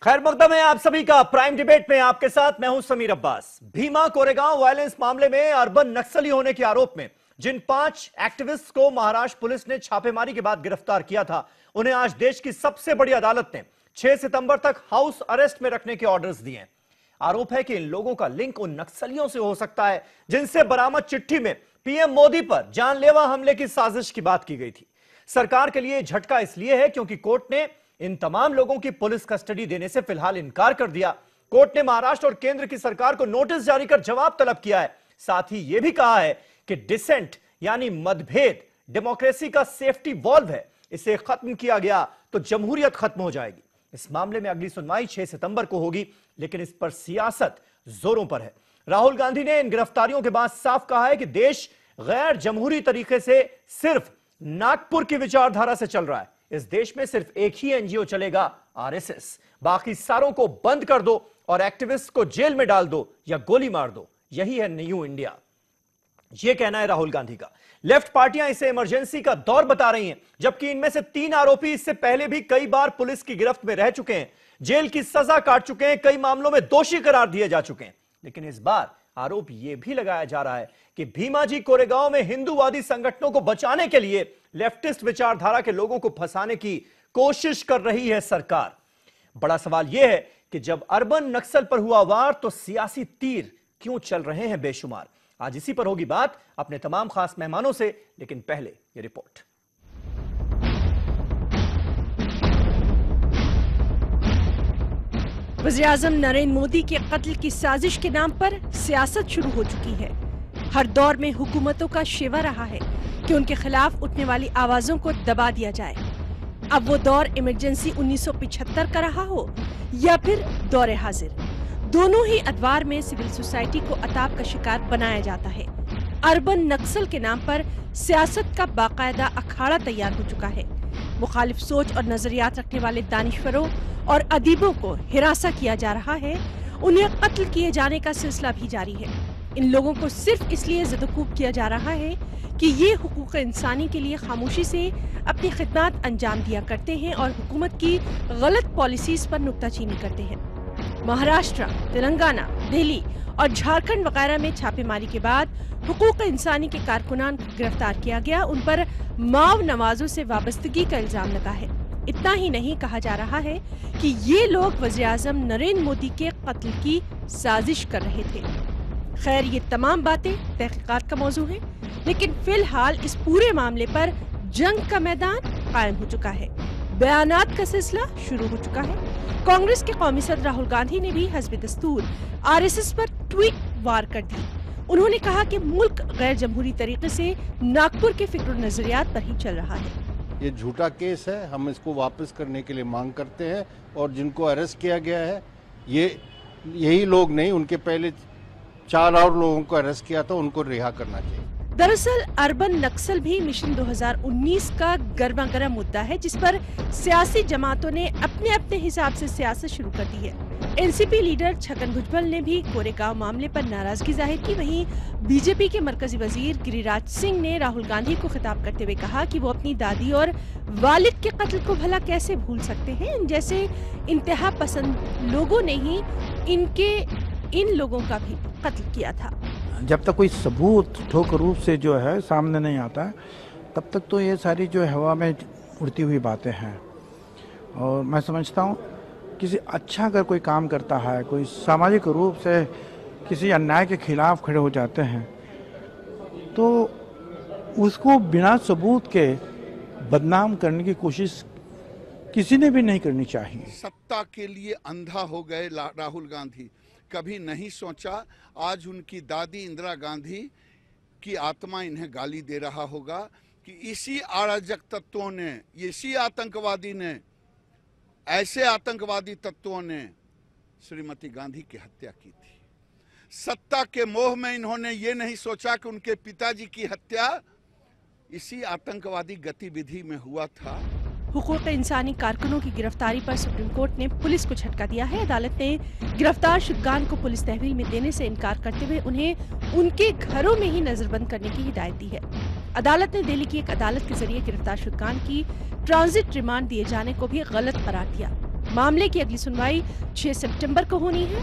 खैर मकदम है आप सभी का प्राइम डिबेट में। आपके साथ मैं हूं समीर अब्बास। भीमा कोरेगांव वायलेंस मामले में अर्बन नक्सली होने के आरोप में जिन 5 एक्टिविस्ट को महाराष्ट्र पुलिस ने छापेमारी के बाद गिरफ्तार किया था, उन्हें आज देश की सबसे बड़ी अदालत ने 6 सितंबर तक हाउस अरेस्ट में रखने के ऑर्डर्स दिए हैं। आरोप है कि इन लोगों का लिंक उन नक्सलियों से हो सकता है जिनसे बरामद चिट्ठी में पीएम मोदी पर जानलेवा हमले की साजिश की बात की गई थी। सरकार के लिए झटका इसलिए है क्योंकि कोर्ट ने इन तमाम लोगों की पुलिस कस्टडी देने से फिलहाल इनकार कर दिया। कोर्ट ने महाराष्ट्र और केंद्र की सरकार को नोटिस जारी कर जवाब तलब किया है। साथ ही यह भी कहा है कि डिसेंट यानी मतभेद डेमोक्रेसी का सेफ्टी वॉल्व है, इसे खत्म किया गया तो जमहूरियत खत्म हो जाएगी। इस मामले में अगली सुनवाई 6 सितंबर को होगी, लेकिन इस पर सियासत जोरों पर है। राहुल गांधी ने इन गिरफ्तारियों के बाद साफ कहा है कि देश गैर जमहूरी तरीके से सिर्फ नागपुर की विचारधारा से चल रहा है। इस देश में सिर्फ एक ही एनजीओ चलेगा, आरएसएस। बाकी सारों को बंद कर दो और एक्टिविस्ट को जेल में डाल दो या गोली मार दो, यही है न्यू इंडिया। यह कहना है राहुल गांधी का। लेफ्ट पार्टियां इसे इमरजेंसी का दौर बता रही हैं, जबकि इनमें से 3 आरोपी इससे पहले भी कई बार पुलिस की गिरफ्त में रह चुके हैं, जेल की सजा काट चुके हैं, कई मामलों में दोषी करार दिए जा चुके हैं। लेकिन इस बार आरोप यह भी लगाया जा रहा है कि भीमाजी कोरेगांव में हिंदूवादी संगठनों को बचाने के लिए लेफ्टिस्ट विचारधारा के लोगों को फंसाने की कोशिश कर रही है सरकार। बड़ा सवाल यह है कि जब अर्बन नक्सल पर हुआ वार तो सियासी तीर क्यों चल रहे हैं बेशुमार। आज इसी पर होगी बात अपने तमाम खास मेहमानों से, लेकिन पहले यह रिपोर्ट। वज़ीर-ए-आज़म नरेंद्र मोदी के कत्ल की साजिश के नाम पर सियासत शुरू हो चुकी है। हर दौर में हुकूमतों का शिवा रहा है कि उनके खिलाफ उठने वाली आवाजों को दबा दिया जाए। अब वो दौर इमरजेंसी 1975 का रहा हो या फिर दौरे हाजिर, दोनों ही अदवार में सिविल सोसाइटी को अताब का शिकार बनाया जाता है। अर्बन नक्सल के नाम पर सियासत का बाकायदा अखाड़ा तैयार हो चुका है। मुखालिफ सोच और नजरियात रखने वाले दानिश्वरों और अदीबों को हिरासा किया जा रहा है, उन्हें कत्ल किए जाने का सिलसिला भी जारी है। इन लोगों को सिर्फ इसलिए ज़दकूब किया जा रहा है कि ये हुकूक इंसानी के लिए खामोशी से अपनी खिदमत अंजाम दिया करते हैं और हुकूमत की गलत पॉलिसीज पर नुक्ताचीनी करते हैं। महाराष्ट्र, तेलंगाना, दिल्ली और झारखंड वगैरह में छापेमारी के बाद हुकूक इंसानी के कारकुनान को गिरफ्तार किया गया। उन पर माव नवाजों से वाबस्तगी का इल्जाम लगा है। इतना ही नहीं, कहा जा रहा है कि ये लोग वज़ीर-ए-आज़म नरेंद्र मोदी के कत्ल की साजिश कर रहे थे। खैर, ये तमाम बातें तहकीकात का मौजू है, लेकिन फिलहाल इस पूरे मामले पर जंग का मैदान कायम हो चुका है। बयानात का सिलसिला शुरू हो चुका है। कांग्रेस के कौमी सदर राहुल गांधी ने भी हस्ब दस्तूर आरएसएस पर ट्वीट वार कर दी। उन्होंने कहा कि मुल्क गैर जमहूरी तरीके से नागपुर के फिक्र नजरियात पर ही चल रहा है। ये झूठा केस है, हम इसको वापस करने के लिए मांग करते हैं और जिनको अरेस्ट किया गया है यही लोग नहीं, उनके पहले 4 और लोगों को अरेस्ट किया था, उनको रिहा करना चाहिए। दरअसल अर्बन नक्सल भी मिशन 2019 का गर्मा-गर्म मुद्दा है, जिस पर सियासी जमातों ने अपने अपने हिसाब से सियासत शुरू कर दी है। एनसीपी लीडर छगन भुजबल ने भी कोरेगांव मामले पर नाराजगी जाहिर की। वहीं बीजेपी के मरकजी वजीर गिरिराज सिंह ने राहुल गांधी को खिताब करते हुए कहा कि वो अपनी दादी और वालिद के कत्ल को भला कैसे भूल सकते हैं। इन जैसे इंतहा पसंद लोगों ने ही इन लोगों का भी कत्ल किया था। जब तक कोई सबूत ठोस रूप से जो है सामने नहीं आता है, तब तक तो ये सारी जो हवा में उड़ती हुई बातें हैं। और मैं समझता हूँ किसी अच्छा अगर कोई काम करता है, कोई सामाजिक रूप से किसी अन्याय के खिलाफ खड़े हो जाते हैं, तो उसको बिना सबूत के बदनाम करने की कोशिश किसी ने भी नहीं करनी चाहिए। सत्ता के लिए अंधा हो गए राहुल गांधी। कभी नहीं सोचा आज उनकी दादी इंदिरा गांधी की आत्मा इन्हें गाली दे रहा होगा कि इसी अराजक तत्वों ने, इसी आतंकवादी ने, ऐसे आतंकवादी तत्वों ने श्रीमती गांधी की हत्या की थी। सत्ता के मोह में इन्होंने ये नहीं सोचा कि उनके पिताजी की हत्या इसी आतंकवादी गतिविधि में हुआ था। हुकूक इंसानी कारकुनों की गिरफ्तारी पर सुप्रीम कोर्ट ने पुलिस को झटका दिया है। अदालत ने गिरफ्तार शुदगान को पुलिस तहवील में देने से इनकार करते हुए उन्हें उनके घरों में ही नजरबंद करने की हिदायत दी है। अदालत ने दिल्ली की एक अदालत के जरिए गिरफ्तार शुदगान की ट्रांजिट रिमांड दिए जाने को भी गलत करार दिया। मामले की अगली सुनवाई 6 सितंबर को होनी है।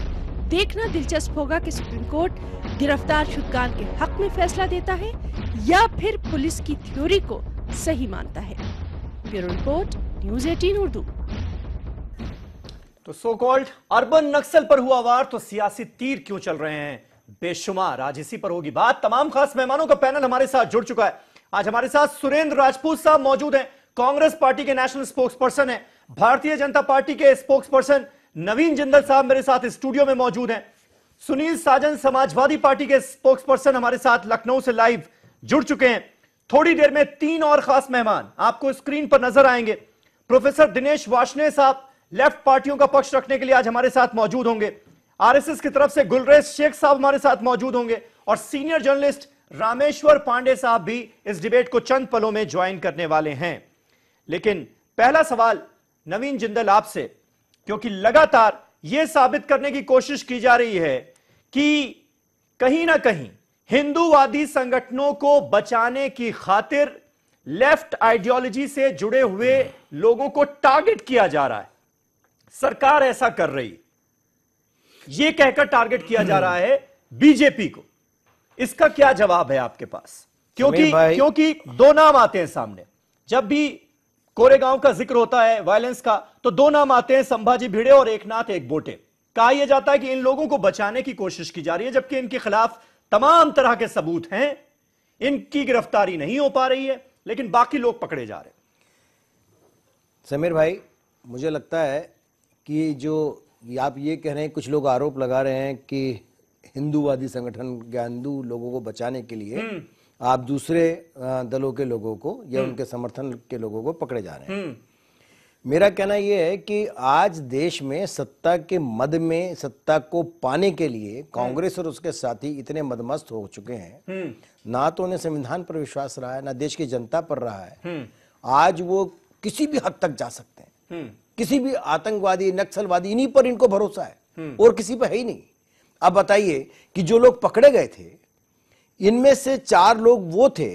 देखना दिलचस्प होगा कि सुप्रीम कोर्ट गिरफ्तार शुदगान के हक में फैसला देता है या फिर पुलिस की थ्योरी को सही मानता है। Bureau report, news 18 Urdu. तो सो कॉल्ड अर्बन नक्सल पर हुआ वार तो सियासी तीर क्यों चल रहे हैं बेशुमार, आज इसी पर होगी बात। तमाम खास मेहमानों का पैनल हमारे साथ जुड़ चुका है। आज हमारे साथ सुरेंद्र राजपूत साहब मौजूद हैं, कांग्रेस पार्टी के नेशनल स्पोक्स पर्सन है। भारतीय जनता पार्टी के स्पोक्स पर्सन नवीन जिंदल साहब मेरे साथ स्टूडियो में मौजूद हैं। सुनील साजन समाजवादी पार्टी के स्पोक्स पर्सन हमारे साथ लखनऊ से लाइव जुड़ चुके हैं। थोड़ी देर में 3 और खास मेहमान आपको स्क्रीन पर नजर आएंगे। प्रोफेसर दिनेश वार्ष्णेय साहब लेफ्ट पार्टियों का पक्ष रखने के लिए आज हमारे साथ मौजूद होंगे। आरएसएस की तरफ से गुलरेज शेख साहब हमारे साथ मौजूद होंगे और सीनियर जर्नलिस्ट रामेश्वर पांडे साहब भी इस डिबेट को चंद पलों में ज्वाइन करने वाले हैं। लेकिन पहला सवाल नवीन जिंदल आपसे, क्योंकि लगातार यह साबित करने की कोशिश की जा रही है कि कहीं ना कहीं हिंदूवादी संगठनों को बचाने की खातिर लेफ्ट आइडियोलॉजी से जुड़े हुए लोगों को टारगेट किया जा रहा है। सरकार ऐसा कर रही, यह कहकर टारगेट किया जा रहा है बीजेपी को। इसका क्या जवाब है आपके पास? क्योंकि 2 नाम आते हैं सामने। जब भी कोरेगांव का जिक्र होता है वायलेंस का, तो 2 नाम आते हैं, संभाजी भिड़े और एकनाथ एकबोटे। कहा यह जाता है कि इन लोगों को बचाने की कोशिश की जा रही है, जबकि इनके खिलाफ तमाम तरह के सबूत हैं, इनकी गिरफ्तारी नहीं हो पा रही है, लेकिन बाकी लोग पकड़े जा रहे हैं। समीर भाई, मुझे लगता है कि जो आप ये कह रहे हैं, कुछ लोग आरोप लगा रहे हैं कि हिंदूवादी संगठन या हिंदू लोगों को बचाने के लिए आप दूसरे दलों के लोगों को या उनके समर्थन के लोगों को पकड़े जा रहे हैं। मेरा कहना यह है कि आज देश में सत्ता के मद में सत्ता को पाने के लिए कांग्रेस और उसके साथी इतने मदमस्त हो चुके हैं, ना तो उन्हें संविधान पर विश्वास रहा है, ना देश की जनता पर रहा है। आज वो किसी भी हद तक जा सकते हैं, किसी भी आतंकवादी नक्सलवादी, इन्हीं पर इनको भरोसा है और किसी पर है ही नहीं। अब बताइए कि जो लोग पकड़े गए थे, इनमें से 4 लोग वो थे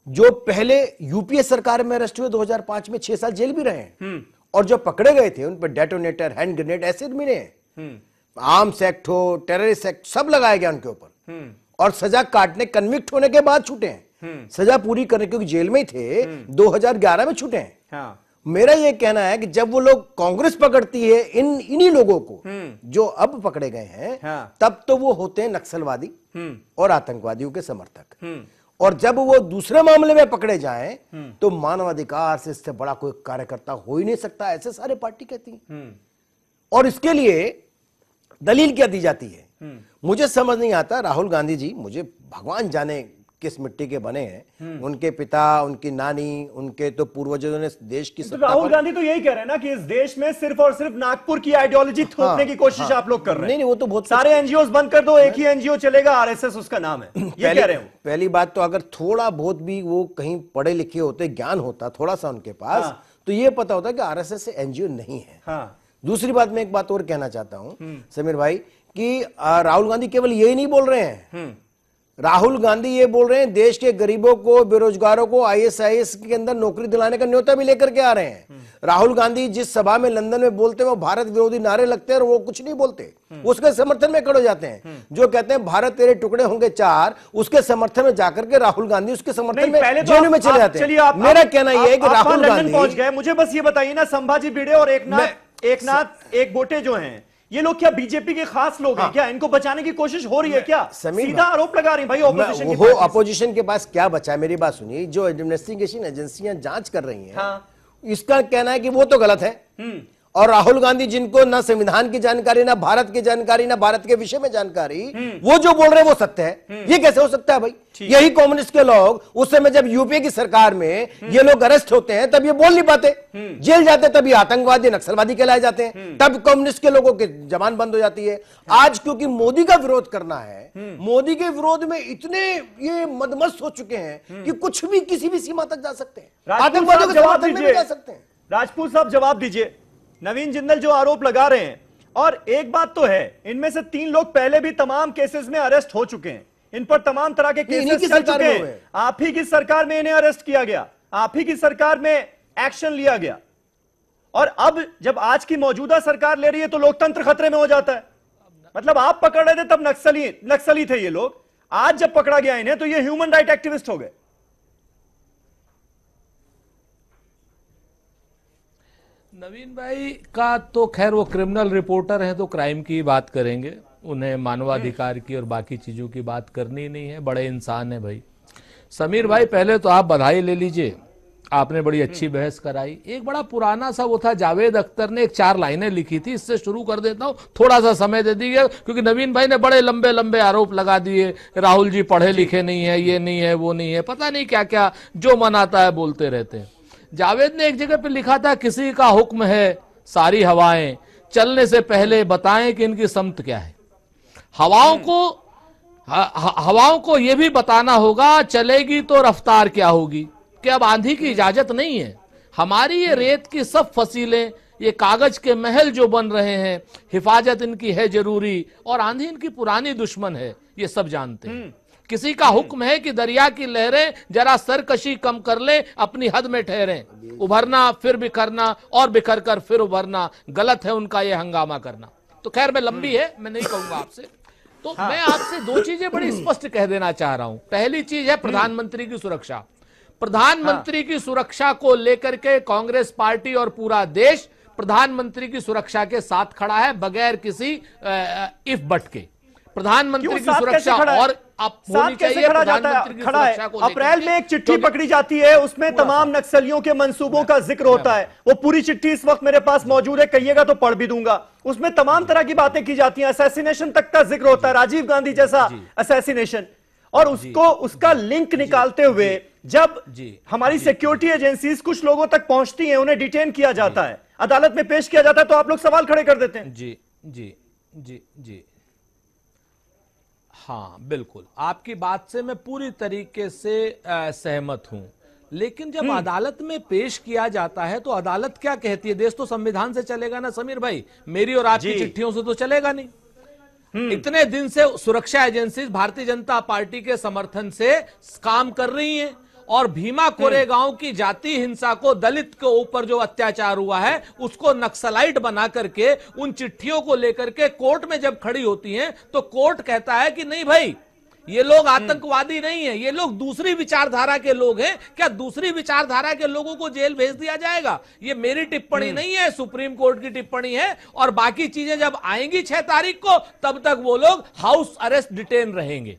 जो पहले यूपीए सरकार में अरेस्ट हुए, 2005 में 6 साल जेल भी रहे हैं, और जो पकड़े गए थे उन पर डेटोनेटर, हैंड ग्रेनेड, एसिड मिले हैं, आर्म्स एक्ट हो, टेररिस्ट एक्ट, सब लगाया गया उनके ऊपर, और सजा काटने, कन्विक्ट होने के बाद छूटे हैं। सजा पूरी करने, क्योंकि जेल में ही थे, 2011 में छूटे हैं। हाँ। मेरा यह कहना है कि जब वो लोग कांग्रेस पकड़ती है इन्हीं लोगों को जो अब पकड़े गए हैं, हाँ। तब तो वो होते हैं नक्सलवादी और आतंकवादियों के समर्थक, और जब वो दूसरे मामले में पकड़े जाएं तो मानवाधिकार से इससे बड़ा कोई कार्यकर्ता हो ही नहीं सकता, ऐसे सारे पार्टी कहती है। और इसके लिए दलील क्या दी जाती है मुझे समझ नहीं आता। राहुल गांधी जी, मुझे भगवान जाने किस मिट्टी के बने हैं, उनके पिता, उनकी नानी, उनके तो पूर्वजों ने देश की तो राहुल गांधी तो यही कह रहे हैं ना कि इस देश में सिर्फ और सिर्फ नागपुर की आइडियोलॉजी थोपने की कोशिश आप लोग कर रहे हैं। नहीं, वो तो बहुत सारे एनजीओ बंद कर दो, एक ही एनजीओ चलेगा, आरएसएस उसका नाम है, ये कह रहे हो। पहली बात तो अगर थोड़ा बहुत भी वो कहीं पढ़े लिखे होते, ज्ञान होता थोड़ा सा उनके पास, तो ये पता होता कि आरएसएस से एनजीओ नहीं है। दूसरी बात, मैं एक बात और कहना चाहता हूं समीर भाई, कि राहुल गांधी केवल यही नहीं बोल रहे हैं, राहुल गांधी ये बोल रहे हैं देश के गरीबों को, बेरोजगारों को आईएसआईएस के अंदर नौकरी दिलाने का न्योता भी लेकर के आ रहे हैं। राहुल गांधी जिस सभा में लंदन में बोलते हैं वो भारत विरोधी नारे लगते हैं और वो कुछ नहीं बोलते, उसके समर्थन में खड़े हो जाते हैं। जो कहते हैं भारत तेरे टुकड़े होंगे 4, उसके समर्थन में जाकर के राहुल गांधी उसके समर्थन में जेल में चले जाते हैं। मेरा कहना यह है कि राहुल गांधी पहुंच गए। मुझे बस ये बताइए ना, संभाजी भिड़े और एकनाथ एकबोटे जो हैं, ये लोग क्या बीजेपी के खास लोग हैं क्या? इनको बचाने की कोशिश हो रही है क्या? सीधा आरोप लगा रही भाई अपोजिशन के पास क्या बचा है? मेरी बात सुनिए, जो इन्वेस्टिगेशन एजेंसियां जांच कर रही हैं, हाँ। इसका कहना है कि वो तो गलत है, और राहुल गांधी जिनको ना संविधान की जानकारी, ना भारत की जानकारी, ना भारत के विषय में जानकारी, वो जो बोल रहे हैं वो सत्य है। ये कैसे हो सकता है भाई? यही कम्युनिस्ट के लोग उस समय जब यूपीए की सरकार में ये लोग अरेस्ट होते हैं तब ये बोल नहीं पाते, जेल जाते, तब ये आतंकवादी नक्सलवादी कहलाए जाते हैं, तब कम्युनिस्ट के लोगों की जबान बंद हो जाती है। आज क्योंकि मोदी का विरोध करना है, मोदी के विरोध में इतने ये मदमस्त हो चुके हैं कि कुछ भी किसी भी सीमा तक जा सकते हैं, आतंकवादियों के समर्थन में भी जा सकते हैं। राजपूत साहब जवाब दीजिए। नवीन जिंदल जो आरोप लगा रहे हैं, और एक बात तो है, इनमें से 3 लोग पहले भी तमाम केसेस में अरेस्ट हो चुके हैं, इन पर तमाम तरह के केसेस चल चुके हैं। आप ही की सरकार में इन्हें अरेस्ट किया गया, आप ही की सरकार में एक्शन लिया गया, और अब जब आज की मौजूदा सरकार ले रही है तो लोकतंत्र खतरे में हो जाता है। मतलब आप पकड़ रहे थे तब नक्सली थे ये लोग, आज जब पकड़ा गया इन्हें तो ये ह्यूमन राइट एक्टिविस्ट हो गए। नवीन भाई का तो खैर वो क्रिमिनल रिपोर्टर हैं तो क्राइम की बात करेंगे, उन्हें मानवाधिकार की और बाकी चीजों की बात करनी नहीं है, बड़े इंसान है भाई। समीर भाई पहले तो आप बधाई ले लीजिए, आपने बड़ी अच्छी बहस कराई। एक बड़ा पुराना सा वो था, जावेद अख्तर ने एक 4 लाइनें लिखी थी, इससे शुरू कर देता हूं, थोड़ा सा समय दे दीजिए क्योंकि नवीन भाई ने बड़े लंबे लंबे आरोप लगा दिए, राहुल जी पढ़े लिखे नहीं है, ये नहीं है, वो नहीं है, पता नहीं क्या क्या जो मन आता है बोलते रहते हैं। जावेद ने एक जगह पे लिखा था, किसी का हुक्म है सारी हवाएं, चलने से पहले बताएं कि इनकी समत क्या है। हवाओं को यह भी बताना होगा चलेगी तो रफ्तार क्या होगी, कि अब आंधी की इजाजत नहीं है। हमारी ये रेत की सब फसीलें, ये कागज के महल जो बन रहे हैं, हिफाजत इनकी है जरूरी और आंधी इनकी पुरानी दुश्मन है, ये सब जानते हैं। किसी का हुक्म है कि दरिया की लहरें जरा सरकशी कम कर ले, अपनी हद में ठहरें, उभरना फिर बिखरना और बिखर कर फिर उभरना, गलत है उनका ये हंगामा करना। तो खैर मैं लंबी है, मैं नहीं कहूंगा आपसे। तो मैं आपसे 2 चीजें बड़ी स्पष्ट कह देना चाह रहा हूं। पहली चीज है प्रधानमंत्री की सुरक्षा। प्रधानमंत्री की सुरक्षा को लेकर के कांग्रेस पार्टी और पूरा देश प्रधानमंत्री की सुरक्षा के साथ खड़ा है, बगैर किसी इफ बट के। प्रधानमंत्री की सुरक्षा और साथ कैसे खड़ा जाता है? खड़ा है। अप्रैल में एक चिट्ठी पकड़ी जाती है, उसमें तमाम नक्सलियों के मंसूबों का जिक्र होता है। वो पूरी चिट्ठी इस वक्त मेरे पास मौजूद है, कहिएगा तो पढ़ भी दूंगा। उसमें तमाम तरह की बातें की जाती हैं, असैसिनेशन तक का जिक्र होता है, राजीव गांधी जैसा असैसिनेशन। और उसका लिंक निकालते हुए जब हमारी सिक्योरिटी एजेंसीज कुछ लोगों तक पहुंचती हैं, उन्हें डिटेन किया जाता है, अदालत में पेश किया जाता है, तो आप लोग सवाल खड़े कर देते हैं। जी जी जी जी हाँ बिल्कुल, आपकी बात से मैं पूरी तरीके से सहमत हूं। लेकिन जब अदालत में पेश किया जाता है तो अदालत क्या कहती है? देश तो संविधान से चलेगा ना समीर भाई, मेरी और आपकी चिट्ठियों से तो चलेगा नहीं। इतने दिन से सुरक्षा एजेंसीज भारतीय जनता पार्टी के समर्थन से काम कर रही हैं और भीमा कोरेगांव की जाति हिंसा को, दलित के ऊपर जो अत्याचार हुआ है उसको नक्सलाइट बना करके उन चिट्ठियों को लेकर के कोर्ट में जब खड़ी होती हैं तो कोर्ट कहता है कि नहीं भाई, ये लोग आतंकवादी नहीं है, ये लोग दूसरी विचारधारा के लोग हैं। क्या दूसरी विचारधारा के लोगों को जेल भेज दिया जाएगा? ये मेरी टिप्पणी नहीं है, सुप्रीम कोर्ट की टिप्पणी है। और बाकी चीजें जब आएंगी 6 तारीख को, तब तक वो लोग हाउस अरेस्ट डिटेन रहेंगे,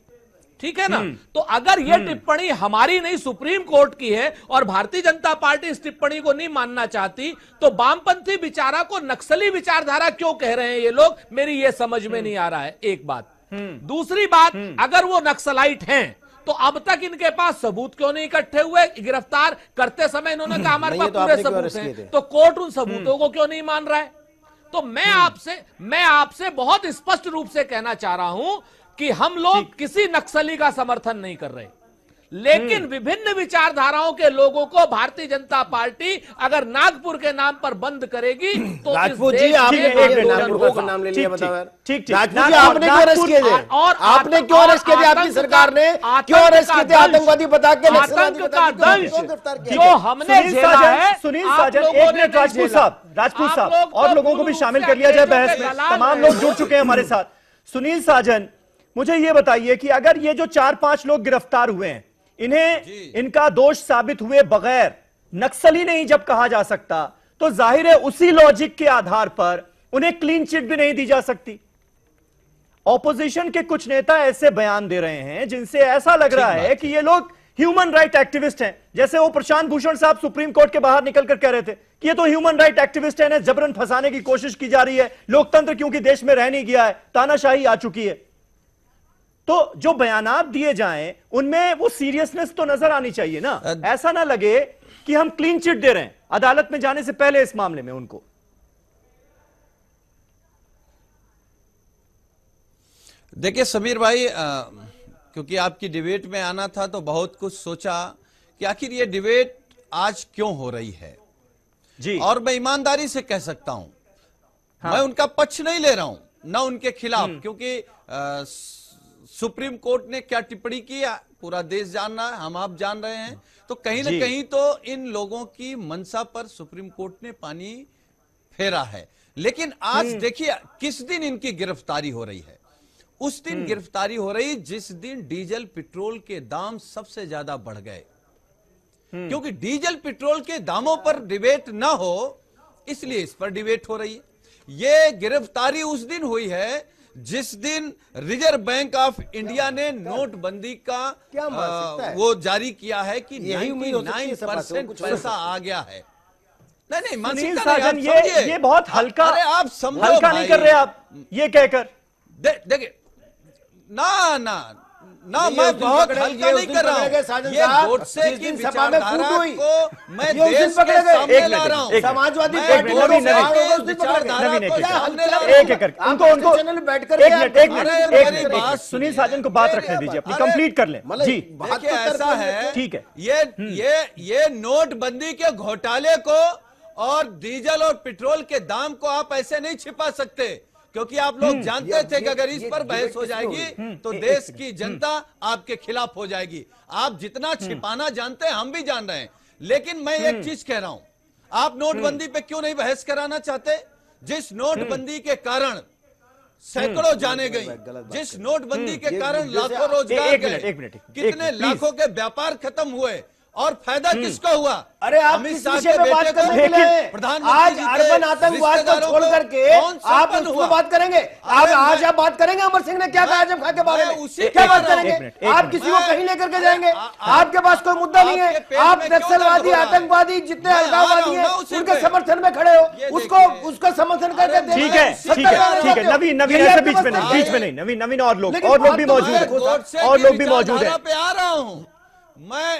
ठीक है ना? तो अगर यह टिप्पणी हमारी नहीं सुप्रीम कोर्ट की है और भारतीय जनता पार्टी इस टिप्पणी को नहीं मानना चाहती, तो वामपंथी विचारा को नक्सली विचारधारा क्यों कह रहे हैं ये लोग? मेरी ये समझ में नहीं आ रहा है, एक बात। दूसरी बात, अगर वो नक्सलाइट हैं तो अब तक इनके पास सबूत क्यों नहीं इकट्ठे हुए? गिरफ्तार करते समय इन्होंने कहा हमारे पास पूरे सबूत हैं, तो कोर्ट उन सबूतों को क्यों नहीं मान रहा है? तो मैं आपसे बहुत स्पष्ट रूप से कहना चाह रहा हूं कि हम लोग किसी नक्सली का समर्थन नहीं कर रहे, लेकिन विभिन्न विचारधाराओं के लोगों को भारतीय जनता पार्टी अगर नागपुर के नाम पर बंद करेगी तो राजपूत जी आपने नागपुर का नाम ले लिया, बताओ यार। ठीक राजपूत जी आपने क्यों अरेस्ट किए थे? और आपने क्यों अरेस्ट किए थे? आपकी सरकार ने क्यों अरेस्ट किए थे? आतंकवादी बता के, आतंक का दंश जो हमने झेला है। सुनील साजन, एक मिनट, राजपूत साहब और लोगों को भी शामिल कर लिया जाए बहस में, तमाम लोग जुड़ चुके हैं हमारे साथ। सुनील साजन, मुझे यह बताइए कि अगर ये जो 4-5 लोग गिरफ्तार हुए हैं, इन्हें इनका दोष साबित हुए बगैर नक्सली नहीं जब कहा जा सकता, तो जाहिर है उसी लॉजिक के आधार पर उन्हें क्लीन चिट भी नहीं दी जा सकती। ऑपोजिशन के कुछ नेता ऐसे बयान दे रहे हैं जिनसे ऐसा लग रहा है कि ये लोग ह्यूमन राइट एक्टिविस्ट हैं। जैसे वो प्रशांत भूषण साहब सुप्रीम कोर्ट के बाहर निकलकर कह रहे थे कि ये तो ह्यूमन राइट एक्टिविस्ट है, इन्हें जबरन फंसाने की कोशिश की जा रही है, लोकतंत्र क्योंकि देश में रह नहीं गया है, तानाशाही आ चुकी है। तो जो बयानात दिए जाएं उनमें वो सीरियसनेस तो नजर आनी चाहिए ना, ऐसा ना लगे कि हम क्लीन चिट दे रहे हैं अदालत में जाने से पहले इस मामले में उनको। देखिए समीर भाई, क्योंकि आपकी डिबेट में आना था तो बहुत कुछ सोचा कि आखिर ये डिबेट आज क्यों हो रही है जी। और मैं ईमानदारी से कह सकता हूं, मैं उनका पक्ष नहीं ले रहा हूं, ना उनके खिलाफ, क्योंकि सुप्रीम कोर्ट ने क्या टिप्पणी की पूरा देश जान रहा है, हम आप जान रहे हैं। तो कहीं ना कहीं तो इन लोगों की मंशा पर सुप्रीम कोर्ट ने पानी फेरा है। लेकिन आज देखिए किस दिन इनकी गिरफ्तारी हो रही है। उस दिन गिरफ्तारी हो रही जिस दिन डीजल पेट्रोल के दाम सबसे ज्यादा बढ़ गए, क्योंकि डीजल पेट्रोल के दामों पर डिबेट ना हो इसलिए इस पर डिबेट हो रही है। ये गिरफ्तारी उस दिन हुई है जिस दिन रिजर्व बैंक ऑफ इंडिया ने नोटबंदी का वो जारी किया है कि 99% पैसा आ गया है। नहीं सुनील साजन, ये बहुत हल्का, अरे आप समझो, हल्का नहीं कर रहे आप ये कहकर। देखिए ना मैं बहुत हल्का नहीं कर रहा हूँ। ये गोडसे की विचारधारा को मैं देश के सामने ला रहा हूँ। समाजवादी उनको सुनील साजन को बात रखने दीजिए, अपनी कंप्लीट कर लें जी। देखिए ऐसा है, ठीक है, ये नोटबंदी के घोटाले को और डीजल और पेट्रोल के दाम को आप ऐसे नहीं छिपा सकते, क्योंकि आप लोग जानते थे कि अगर इस पर बहस हो जाएगी तो देश की जनता आपके खिलाफ हो जाएगी। आप जितना छिपाना जानते हैं हम भी जान रहे हैं, लेकिन मैं एक चीज कह रहा हूं, आप नोटबंदी पे क्यों नहीं बहस कराना चाहते? जिस नोटबंदी के कारण सैकड़ों जाने गई, जिस नोटबंदी के कारण लाखों रोजगार गए, कितने लाखों के व्यापार खत्म हुए और फायदा किसको हुआ? अरे आप किस विषय पे बात करने के लिए आज अर्बन आतंकवाद को छोड़ करके आप उस पर बात करेंगे? आज आप बात करेंगे अमर सिंह ने क्या कहा जब खा के बारे में? क्या बात करेंगे? आप किसी को कहीं लेकर के जाएंगे? आपके पास कोई मुद्दा नहीं है। आप नक्सलवादी, आतंकवादी, जितने अलगाववादी हैं उनके समर्थन में खड़े हो, उसको समर्थन करके ठीक है, ठीक है, ठीक है। नवीन ऐसे बीच में नहीं, नवीन और लोग भी मौजूद है, और लोग भी मौजूद है। आ रहा हूँ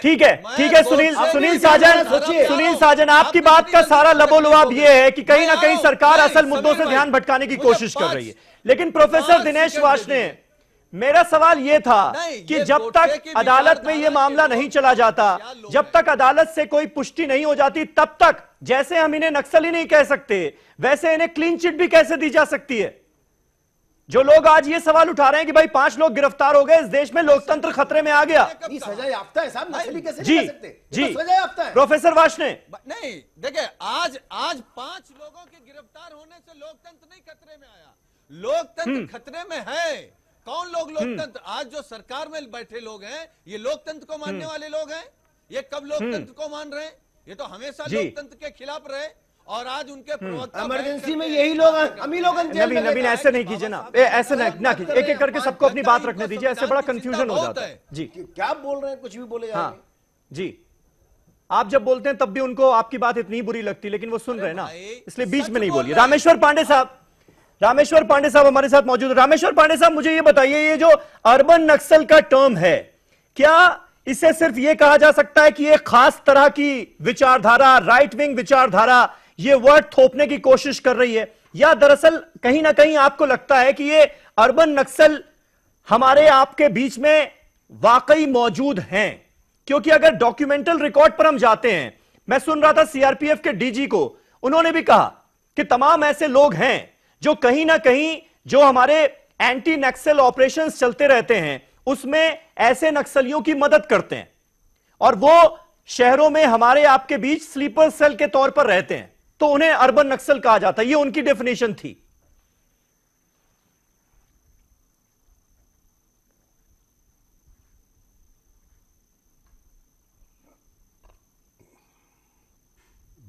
ठीक है सुनील साजन, आपकी बात का सारा लबोलुआब ये है कि कहीं ना कहीं सरकार असल मुद्दों से ध्यान भटकाने की कोशिश कर रही है। लेकिन प्रोफेसर दिनेश वार्ष्णेय, मेरा सवाल यह था कि जब तक अदालत में यह मामला नहीं चला जाता, जब तक अदालत से कोई पुष्टि नहीं हो जाती, तब तक जैसे हम इन्हें नक्सली नहीं कह सकते, वैसे इन्हें क्लीन चिट भी कैसे दी जा सकती है? जो लोग आज ये सवाल उठा रहे हैं कि भाई 5 लोग गिरफ्तार हो गए, इस देश में लोकतंत्र खतरे में आ गया। सजा याफ्ता है साहब, नक्सली कैसे जी नहीं कह सकते? जी तो सजा याफ्ता है। प्रोफेसर वार्ष्णेय, नहीं देखिए, आज 5 लोगों के गिरफ्तार होने से लोकतंत्र नहीं खतरे में आया, लोकतंत्र खतरे में है। कौन लोग लोकतंत्र? आज जो सरकार में बैठे लोग हैं, ये लोकतंत्र को मानने वाले लोग हैं। ये कब लोकतंत्र को मान रहे हैं? ये तो हमेशा लोकतंत्र के खिलाफ रहे, और आज उनके प्रवक्ता इमरजेंसी में यही लोग, हम ही लोग नवीन ऐसे नहीं कीजिए ना, ऐसे ना कीजिए, एक एक करके सबको अपनी बात रखने दीजिए, ऐसे बड़ा कंफ्यूजन हो जाता है। जी क्या बोल रहे हैं, कुछ भी बोले जा रहे हैं। जी आप जब बोलते हैं तब भी उनको आपकी बात इतनी बुरी लगती, लेकिन वो सुन रहे हैं ना, इसलिए बीच में नहीं बोलिए। रामेश्वर पांडे साहब हमारे साथ मौजूद है। रामेश्वर पांडे साहब, मुझे ये बताइए, ये जो अर्बन नक्सल का टर्म है, क्या इसे सिर्फ ये कहा जा सकता है कि एक खास तरह की विचारधारा, राइट विंग विचारधारा, ये वर्ड थोपने की कोशिश कर रही है, या दरअसल कहीं ना कहीं आपको लगता है कि ये अर्बन नक्सल हमारे आपके बीच में वाकई मौजूद हैं? क्योंकि अगर डॉक्यूमेंटल रिकॉर्ड पर हम जाते हैं, मैं सुन रहा था सीआरपीएफ के डीजी को, उन्होंने भी कहा कि तमाम ऐसे लोग हैं जो कहीं ना कहीं जो हमारे एंटी नक्सल ऑपरेशंस चलते रहते हैं उसमें ऐसे नक्सलियों की मदद करते हैं, और वो शहरों में हमारे आपके बीच स्लीपर सेल के तौर पर रहते हैं, तो उन्हें अर्बन नक्सल कहा जाता है। ये उनकी डेफिनेशन थी।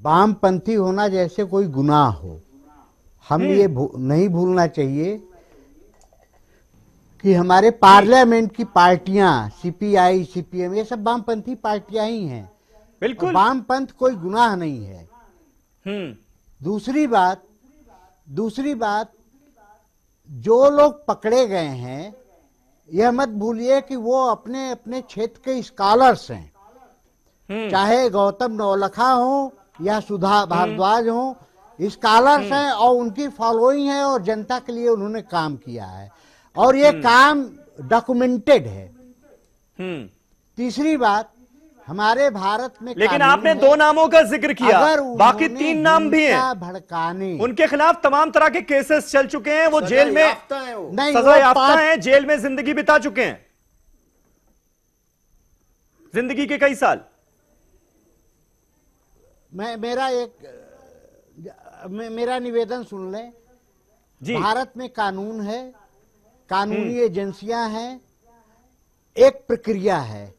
वामपंथी होना जैसे कोई गुनाह हो, हम ये नहीं भूलना चाहिए कि हमारे पार्लियामेंट की पार्टियां सीपीआई, सीपीएम, ये सब वामपंथी पार्टियां ही हैं। बिल्कुल, वामपंथ कोई गुनाह नहीं है। दूसरी बात, जो लोग पकड़े गए हैं, यह मत भूलिए कि वो अपने अपने क्षेत्र के स्कॉलर्स हैं, चाहे गौतम नौलखा हो या सुधा भारद्वाज हो, स्कॉलर्स हैं और उनकी फॉलोइंग है और जनता के लिए उन्होंने काम किया है, और ये काम डॉक्यूमेंटेड है। तीसरी बात, हमारे भारत में, लेकिन आपने 2 नामों का जिक्र किया, बाकी 3 नाम भी हैं भड़काने, उनके खिलाफ तमाम तरह के केसेस चल चुके हैं, वो जेल में सजा याफ्ता हैं, जेल में जिंदगी बिता चुके हैं, जिंदगी के कई साल। मेरा एक मेरा निवेदन सुन लें जी। भारत में कानून है, कानूनी एजेंसियां हैं, एक प्रक्रिया है।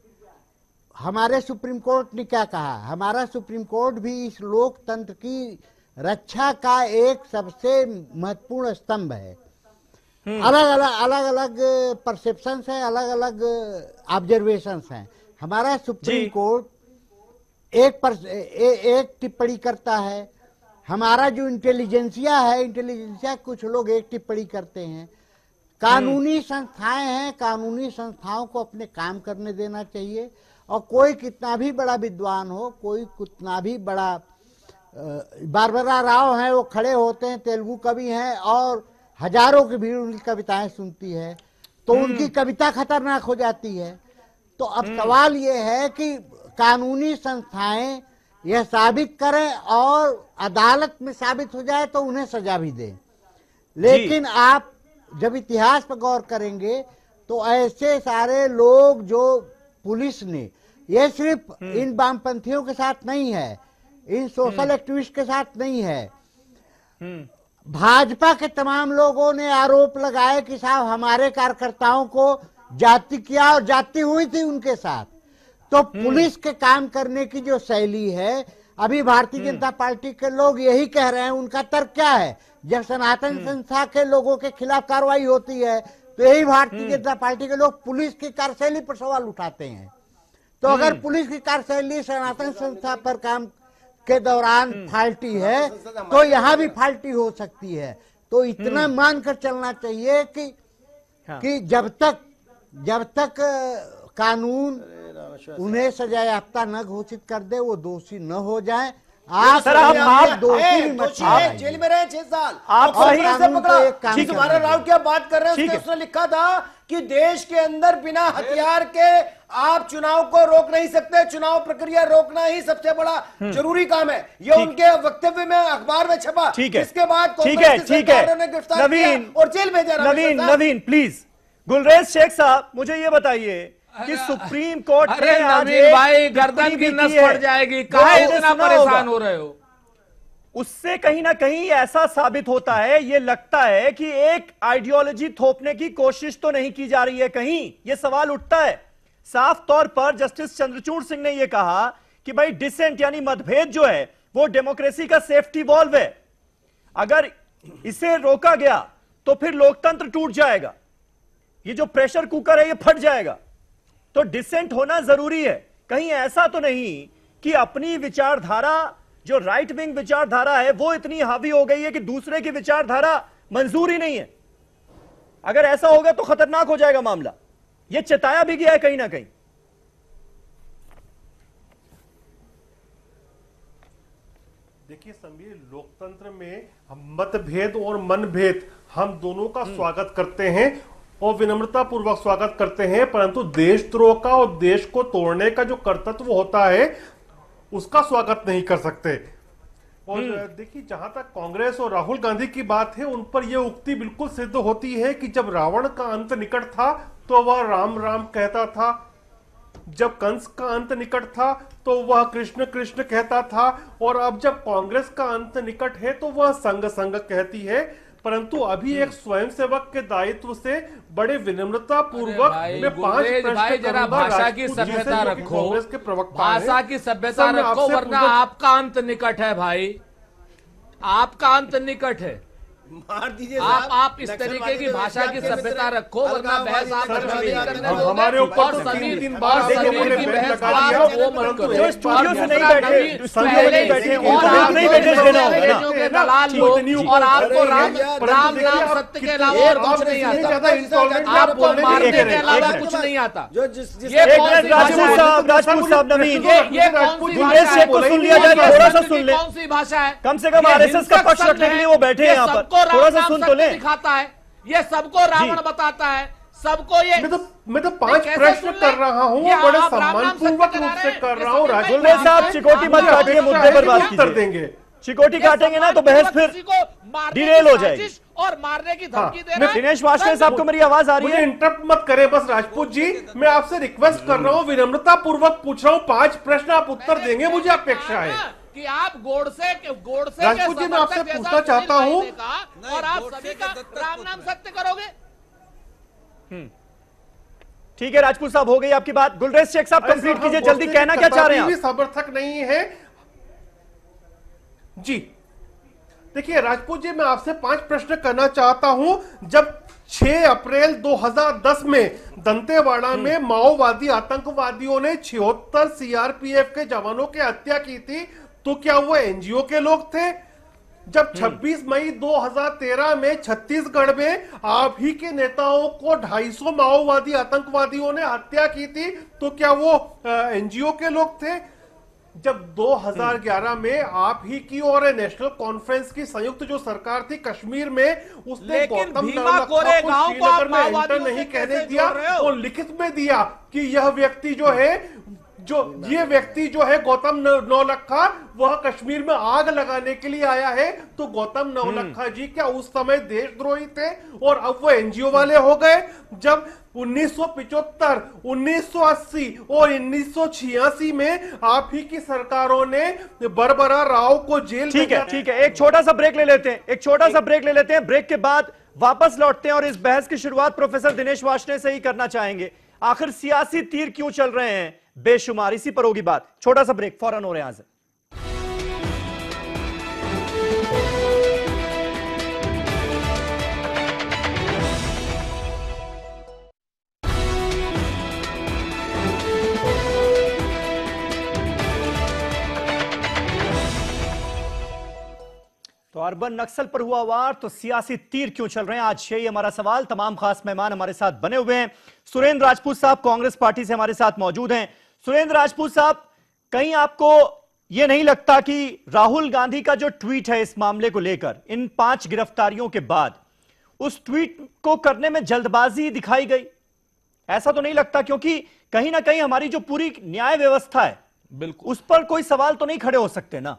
हमारे सुप्रीम कोर्ट ने क्या कहा? हमारा सुप्रीम कोर्ट भी इस लोकतंत्र की रक्षा का एक सबसे महत्वपूर्ण स्तंभ है। अलग अलग परसेप्शंस है, अलग अलग ऑब्जर्वेशंस हैं। हमारा सुप्रीम कोर्ट एक टिप्पणी करता है, हमारा जो इंटेलिजेंसिया है, इंटेलिजेंसिया कुछ लोग एक टिप्पणी करते हैं। कानूनी संस्थाएं हैं, कानूनी संस्थाओं को अपने काम करने देना चाहिए। और कोई कितना भी बड़ा विद्वान हो, कोई कितना भी बड़ा बारबरा राव है, वो खड़े होते हैं, तेलुगु कवि हैं और हजारों की भीड़ उनकी कविताएं सुनती है, तो उनकी कविता खतरनाक हो जाती है। तो अब सवाल ये है कि कानूनी संस्थाएं यह साबित करें और अदालत में साबित हो जाए तो उन्हें सजा भी दें। लेकिन आप जब इतिहास पर गौर करेंगे तो ऐसे सारे लोग जो पुलिस ने, ये सिर्फ इन वामपंथियों के साथ नहीं है, इन सोशल एक्टिविस्ट के साथ नहीं है, भाजपा के तमाम लोगों ने आरोप लगाए कि साहब हमारे कार्यकर्ताओं को जाति किया और जाति हुई थी उनके साथ। तो पुलिस के काम करने की जो शैली है, अभी भारतीय जनता पार्टी के लोग यही कह रहे हैं। उनका तर्क क्या है? जब सनातन संस्था के लोगों के खिलाफ कार्रवाई होती है तो यही भारतीय जनता पार्टी के लोग पुलिस की कार्यशैली पर सवाल उठाते हैं। तो अगर पुलिस की कार्यशैली सनातन संस्था पर काम के दौरान फाल्टी है तो यहाँ भी फाल्टी हो सकती है। तो इतना मानकर चलना चाहिए कि जब तक कानून उन्हें सजा याफ्ता न घोषित कर दे, वो दोषी न हो जाए। आप जेल में रहे 6 साल, आप तुम्हारा राव क्या बात कर रहे हैं? उसने लिखा था कि देश के अंदर बिना हथियार के आप चुनाव को रोक नहीं सकते, चुनाव प्रक्रिया रोकना ही सबसे बड़ा जरूरी काम है। ये उनके वक्तव्य में अखबार में छपा। इसके बाद ठीक है नवीन और जेल भेजा। नवीन प्लीज, गुलरेज शेख साहब मुझे ये बताइए कि सुप्रीम कोर्ट ने आज भाई गर्दन की नस पड़ जाएगी, काहे इतना परेशान हो रहे हो? उससे कहीं ना कहीं ऐसा साबित होता है, ये लगता है कि एक आइडियोलॉजी थोपने की कोशिश तो नहीं की जा रही है कहीं, ये सवाल उठता है। साफ तौर पर जस्टिस चंद्रचूड़ सिंह ने यह कहा कि भाई डिसेंट यानी मतभेद जो है वो डेमोक्रेसी का सेफ्टी वॉल्व है, अगर इसे रोका गया तो फिर लोकतंत्र टूट जाएगा, ये जो प्रेशर कुकर है ये फट जाएगा। तो डिसेंट होना जरूरी है। कहीं ऐसा तो नहीं कि अपनी विचारधारा, जो राइट विंग विचारधारा है, वो इतनी हावी हो गई है कि दूसरे की विचारधारा मंजूर ही नहीं है। अगर ऐसा होगा तो खतरनाक हो जाएगा मामला। यह चेताया भी गया है कहीं ना कहीं। देखिए समीर, लोकतंत्र में मतभेद और मनभेद हम दोनों का स्वागत करते हैं और विनम्रता पूर्वक स्वागत करते हैं, परंतु देशद्रोह का और देश को तोड़ने का जो कर्तव्य होता है उसका स्वागत नहीं कर सकते। और देखिए, जहां तक कांग्रेस और राहुल गांधी की बात है, उन पर यह उक्ति बिल्कुल सिद्ध होती है कि जब रावण का अंत निकट था तो वह राम राम कहता था, जब कंस का अंत निकट था तो वह कृष्ण कृष्ण कहता था, और अब जब कांग्रेस का अंत निकट है तो वह संग संग कहती है। परंतु अभी एक स्वयंसेवक के दायित्व से बड़े विनम्रता पूर्वक मैं 5 प्रश्न जरा भाषा की सभ्यता रखो, कांग्रेस के प्रवक्ता भाषा की सभ्यता रखो, वरना आपका अंत निकट है भाई, आपका अंत निकट है। मार दीजिए आप इस तरीके की भाषा की सभ्यता रखो, वरना बहस आप हमारे ऊपर तो 3 बार समीर की बहस आप वो मत करो। स्टूडियो से नहीं बैठे दलाल लोग, और आपको राम नाम सत्य के अलावा और कुछ नहीं आता, आपको मारने के अलावा कुछ नहीं आता। ये राजपूत साहब, नवीन, ये गुलरेज शेख को सुन लिया जाए, थोड़ा सा सुन ले। कौन सी भाषा है? कम से कम आरएसएस का पक्ष रखने के लिए वो बैठे हैं यहाँ पर, थोड़ा सा सुन तो ले। दिखाता है, ये सबको रावण बताता है, सबको ये। मैं तो 5 प्रश्न कर रहा हूँ, बड़े सम्मानपूर्वक रूप से कर रहा हूँ। गुलरेज साहब, चिकोटी मत काटिए, मुद्दे पर बात कीजिए। देंगे चिकोटी काटेंगे ना तो बहस फिर डिरेल हो जाएगी और मारने की धमकी दे रहा है। दिनेश वाजपेयी साहब को मेरी आवाज आ रही है? इंटरप्ट मत करें बस राजपूत जी, मैं आपसे रिक्वेस्ट कर रहा हूँ, विनम्रता पूर्वक पूछ रहा हूँ, 5 प्रश्न आप उत्तर देंगे, मुझे अपेक्षा है। कि आप गोडसे राजपूत जी, मैं आपसे पूछना चाहता हूं और आप सभी का राम नाम सत्य करोगे। ठीक है राजपूत साहब, हो गई आपकी बात। गुलरेज शेख साहब कंप्लीट कीजिए जल्दी, कहना क्या चाह रहे हैं आप? समर्थक नहीं है जी। देखिए राजपूत जी, मैं आपसे 5 प्रश्न करना चाहता हूं। जब 6 अप्रैल 2010 में दंतेवाड़ा में माओवादी आतंकवादियों ने 76 सीआरपीएफ के जवानों की हत्या की थी, तो क्या वो एनजीओ के लोग थे? जब 26 मई 2013 में छत्तीसगढ़ में आप ही के नेताओं को 250 माओवादी आतंकवादियों ने हत्या की थी, तो क्या वो एनजीओ के लोग थे? जब 2011 में आप ही की और नेशनल कॉन्फ्रेंस की संयुक्त जो सरकार थी कश्मीर में, उसने गौतम नवलखा को श्रीनगर में एंटर नहीं कहने दिया और लिखित में दिया कि यह व्यक्ति जो है गौतम नवलखा, वह कश्मीर में आग लगाने के लिए आया है। तो गौतम नवलखा जी क्या उस समय देशद्रोही थे और अब वो एनजीओ वाले हो गए? जब 1975, 1980 और 1986 में आप ही की सरकारों ने बरबरा राव को जेल ठीक है, एक छोटा सा ब्रेक ले लेते हैं, ब्रेक के बाद वापस लौटते हैं और इस बहस की शुरुआत प्रोफेसर दिनेश वार्ष्णेय से ही करना चाहेंगे। आखिर सियासी तीर क्यों चल रहे हैं बेशुमार, इसी पर होगी बात। छोटा सा ब्रेक, फौरन हो रहे हैं यहां से। तो अर्बन नक्सल पर हुआ वार, तो सियासी तीर क्यों चल रहे हैं, आज यही हमारा सवाल। तमाम खास मेहमान हमारे साथ बने हुए हैं। सुरेंद्र राजपूत साहब कांग्रेस पार्टी से हमारे साथ मौजूद हैं। सुरेंद्र राजपूत साहब, कहीं आपको यह नहीं लगता कि राहुल गांधी का जो ट्वीट है इस मामले को लेकर, इन 5 गिरफ्तारियों के बाद, उस ट्वीट को करने में जल्दबाजी दिखाई गई? ऐसा तो नहीं लगता? क्योंकि कहीं ना कहीं हमारी जो पूरी न्याय व्यवस्था है, बिल्कुल उस पर कोई सवाल तो नहीं खड़े हो सकते ना।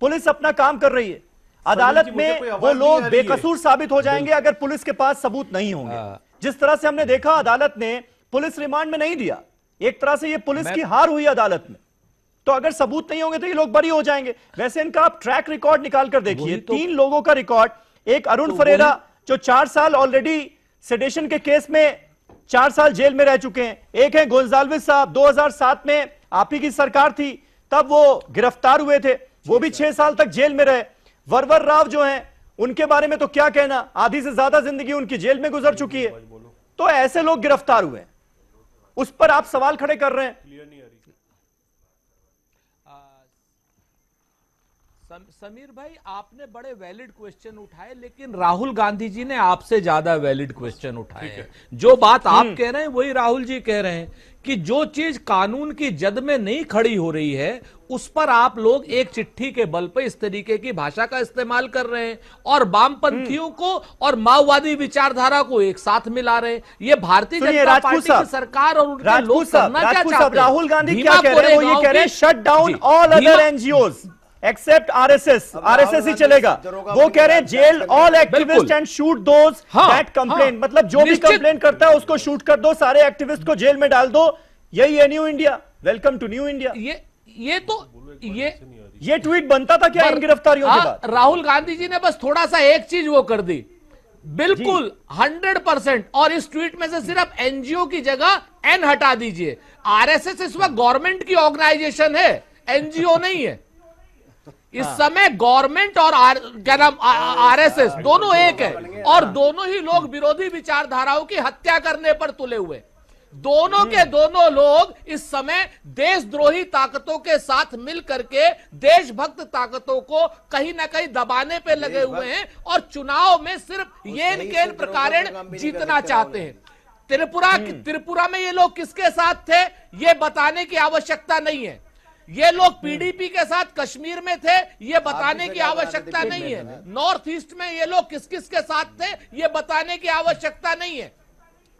पुलिस अपना काम कर रही है, अदालत में वो लोग बेकसूर साबित हो जाएंगे अगर पुलिस के पास सबूत नहीं होंगे। जिस तरह से हमने देखा, अदालत ने पुलिस रिमांड में नहीं दिया, एक तरह से ये पुलिस की हार हुई अदालत में। तो अगर सबूत नहीं होंगे तो ये लोग बरी हो जाएंगे। वैसे इनका आप ट्रैक रिकॉर्ड निकाल कर देखिए, 3 लोगों का रिकॉर्ड। एक अरुण फरेरा जो 4 साल ऑलरेडी सेडेशन के केस में 4 साल जेल में रह चुके हैं। एक है गोंजाल्विस साहब, 2007 में आप ही की सरकार थी, तब वो गिरफ्तार हुए थे, वो भी 6 साल तक जेल में रहे। वरवर राव जो हैं, उनके बारे में तो क्या कहना, आधी से ज्यादा जिंदगी उनकी जेल में गुजर चुकी है। तो ऐसे लोग गिरफ्तार हुए हैं, उस पर आप सवाल खड़े कर रहे हैं। समीर भाई, आपने बड़े वैलिड क्वेश्चन उठाए, लेकिन राहुल गांधी जी ने आपसे ज्यादा वैलिड क्वेश्चन उठाए हैं। जो बात आप कह रहे हैं वही राहुल जी कह रहे हैं कि जो चीज कानून की जद में नहीं खड़ी हो रही है, उस पर आप लोग एक चिट्ठी के बल पर इस तरीके की भाषा का इस्तेमाल कर रहे हैं और वामपंथियों को और माओवादी विचारधारा को एक साथ मिला रहे हैं। ये भारतीय जनता पार्टी की सरकार और उनके लोग करना क्या चाहते हैं? राहुल गांधी क्या कह रहे हैं? वो ये कह रहे हैं shut down all other NGOs except RSS ही चलेगा। वो कह रहे हैं jail all activist and shoot those that complain, मतलब जो भी कंप्लेन करता है उसको शूट कर दो, सारे एक्टिविस्ट को जेल में डाल दो। यही है new India, welcome to new India. ये ट्वीट बनता था क्या इन गिरफ्तारियों के बाद? राहुल गांधी जी ने बस थोड़ा सा एक चीज वो कर दी, बिल्कुल 100%। और इस ट्वीट में से सिर्फ एनजीओ की जगह एन हटा दीजिए। आरएसएस इस वक्त गवर्नमेंट की ऑर्गेनाइजेशन है, एनजीओ नहीं है। इस समय गवर्नमेंट और क्या नाम आरएसएस दोनों एक है और दोनों ही लोग विरोधी विचारधाराओं की हत्या करने पर तुले हुए। दोनों के दोनों लोग इस समय देशद्रोही ताकतों के साथ मिल करके देशभक्त ताकतों को कहीं ना कहीं दबाने पे लगे हुए हैं और चुनाव में सिर्फ येन केन प्रकारेण जीतना चाहते हैं। त्रिपुरा में ये लोग किसके साथ थे ये बताने की आवश्यकता नहीं है। ये लोग पीडीपी के साथ कश्मीर में थे ये बताने की आवश्यकता नहीं है। नॉर्थ ईस्ट में ये लोग किस किस के साथ थे ये बताने की आवश्यकता नहीं है।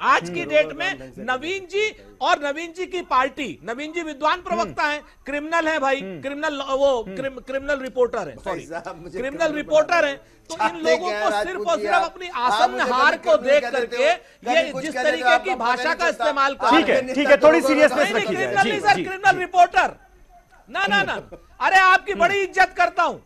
आज की डेट में नवीन जी और नवीन जी की पार्टी, नवीन जी विद्वान प्रवक्ता हैं, क्रिमिनल हैं भाई, क्रिमिनल रिपोर्टर हैं, सॉरी क्रिमिनल रिपोर्टर हैं। तो इन लोगों को सिर्फ और सिर्फ अपनी आसन्न हार को देख करके ये जिस तरीके की भाषा का इस्तेमाल कर, ठीक है थोड़ी सीरियसनेस रखिए। क्रिमिनल रिपोर्टर ना ना ना, अरे आपकी बड़ी इज्जत करता हूं।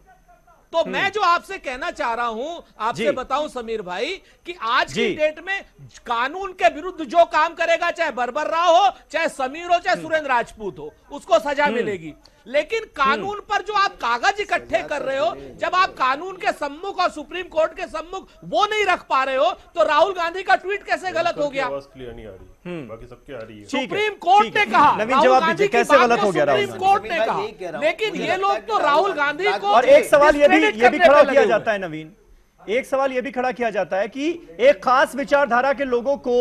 तो मैं जो आपसे कहना चाह रहा हूं, आपसे बताऊं समीर भाई, कि आज की डेट में कानून के विरुद्ध जो काम करेगा, चाहे बरबर राव हो, चाहे समीर हो, चाहे सुरेंद्र राजपूत हो, उसको सजा मिलेगी। लेकिन कानून पर जो आप कागज इकट्ठे कर रहे हो, जब आप कानून के सम्मुख और सुप्रीम कोर्ट के सम्मुख वो नहीं रख पा रहे हो, तो राहुल गांधी का ट्वीट कैसे गलत हो गया? बाकी सबके आ रही है। सुप्रीम कोर्ट ने कहा, नवीन जवाब दीजिए, कैसे गलत हो गया? सुप्रीम कोर्ट ने कहा, लेकिन ये लोग तो राहुल गांधी को। और एक सवाल ये भी खड़ा किया जाता है नवीन, एक सवाल ये भी खड़ा किया जाता है कि एक खास विचारधारा के लोगों को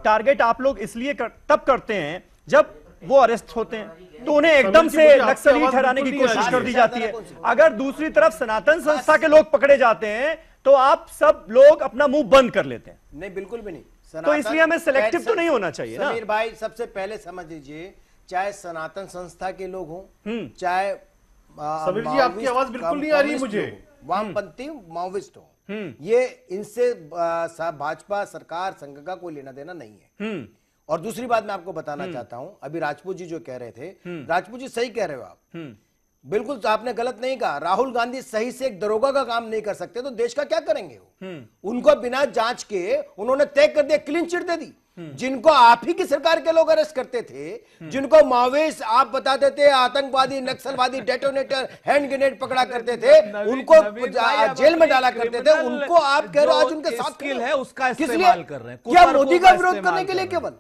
टारगेट आप लोग इसलिए तब करते हैं जब वो अरेस्ट होते हैं, तो उन्हें एकदम से नक्सली ठहराने की कोशिश कर दी जाती है। अगर दूसरी तरफ सनातन संस्था के लोग पकड़े जाते हैं तो आप सब लोग अपना मुंह बंद कर लेते हैं। नहीं, बिल्कुल भी नहीं। तो इसलिए हमें सिलेक्टिव तो नहीं होना चाहिए ना। समीर भाई, सबसे पहले समझ लीजिए, चाहे सनातन संस्था के लोग हों, चाहे समीर जी आपकी आवाज बिल्कुल नहीं आ रही मुझे, वामपंथी माओविस्ट हो, ये इनसे भाजपा सरकार संघ का कोई लेना देना नहीं है। और दूसरी बात मैं आपको बताना चाहता हूं, अभी राजपूत जी जो कह रहे थे, राजपूत जी सही कह रहे हो आप, बिल्कुल तो आपने गलत नहीं कहा। राहुल गांधी सही से एक दरोगा का काम नहीं कर सकते तो देश का क्या करेंगे वो? उनको बिना जांच के उन्होंने तय कर दिया, क्लीन चिट दे दी। जिनको आप ही की सरकार के लोग अरेस्ट करते थे, जिनको माओविस्ट आप बताते थे, आतंकवादी, नक्सलवादी, डेटोनेटर, हैंड ग्रेनेड पकड़ा करते थे, उनको जेल में डाला करते थे, उनको आप कह रहे हो आज उनके साथ स्किल है उसका इस्तेमाल कर रहे हैं। क्या मोदी का विरोध करने के लिए केवल?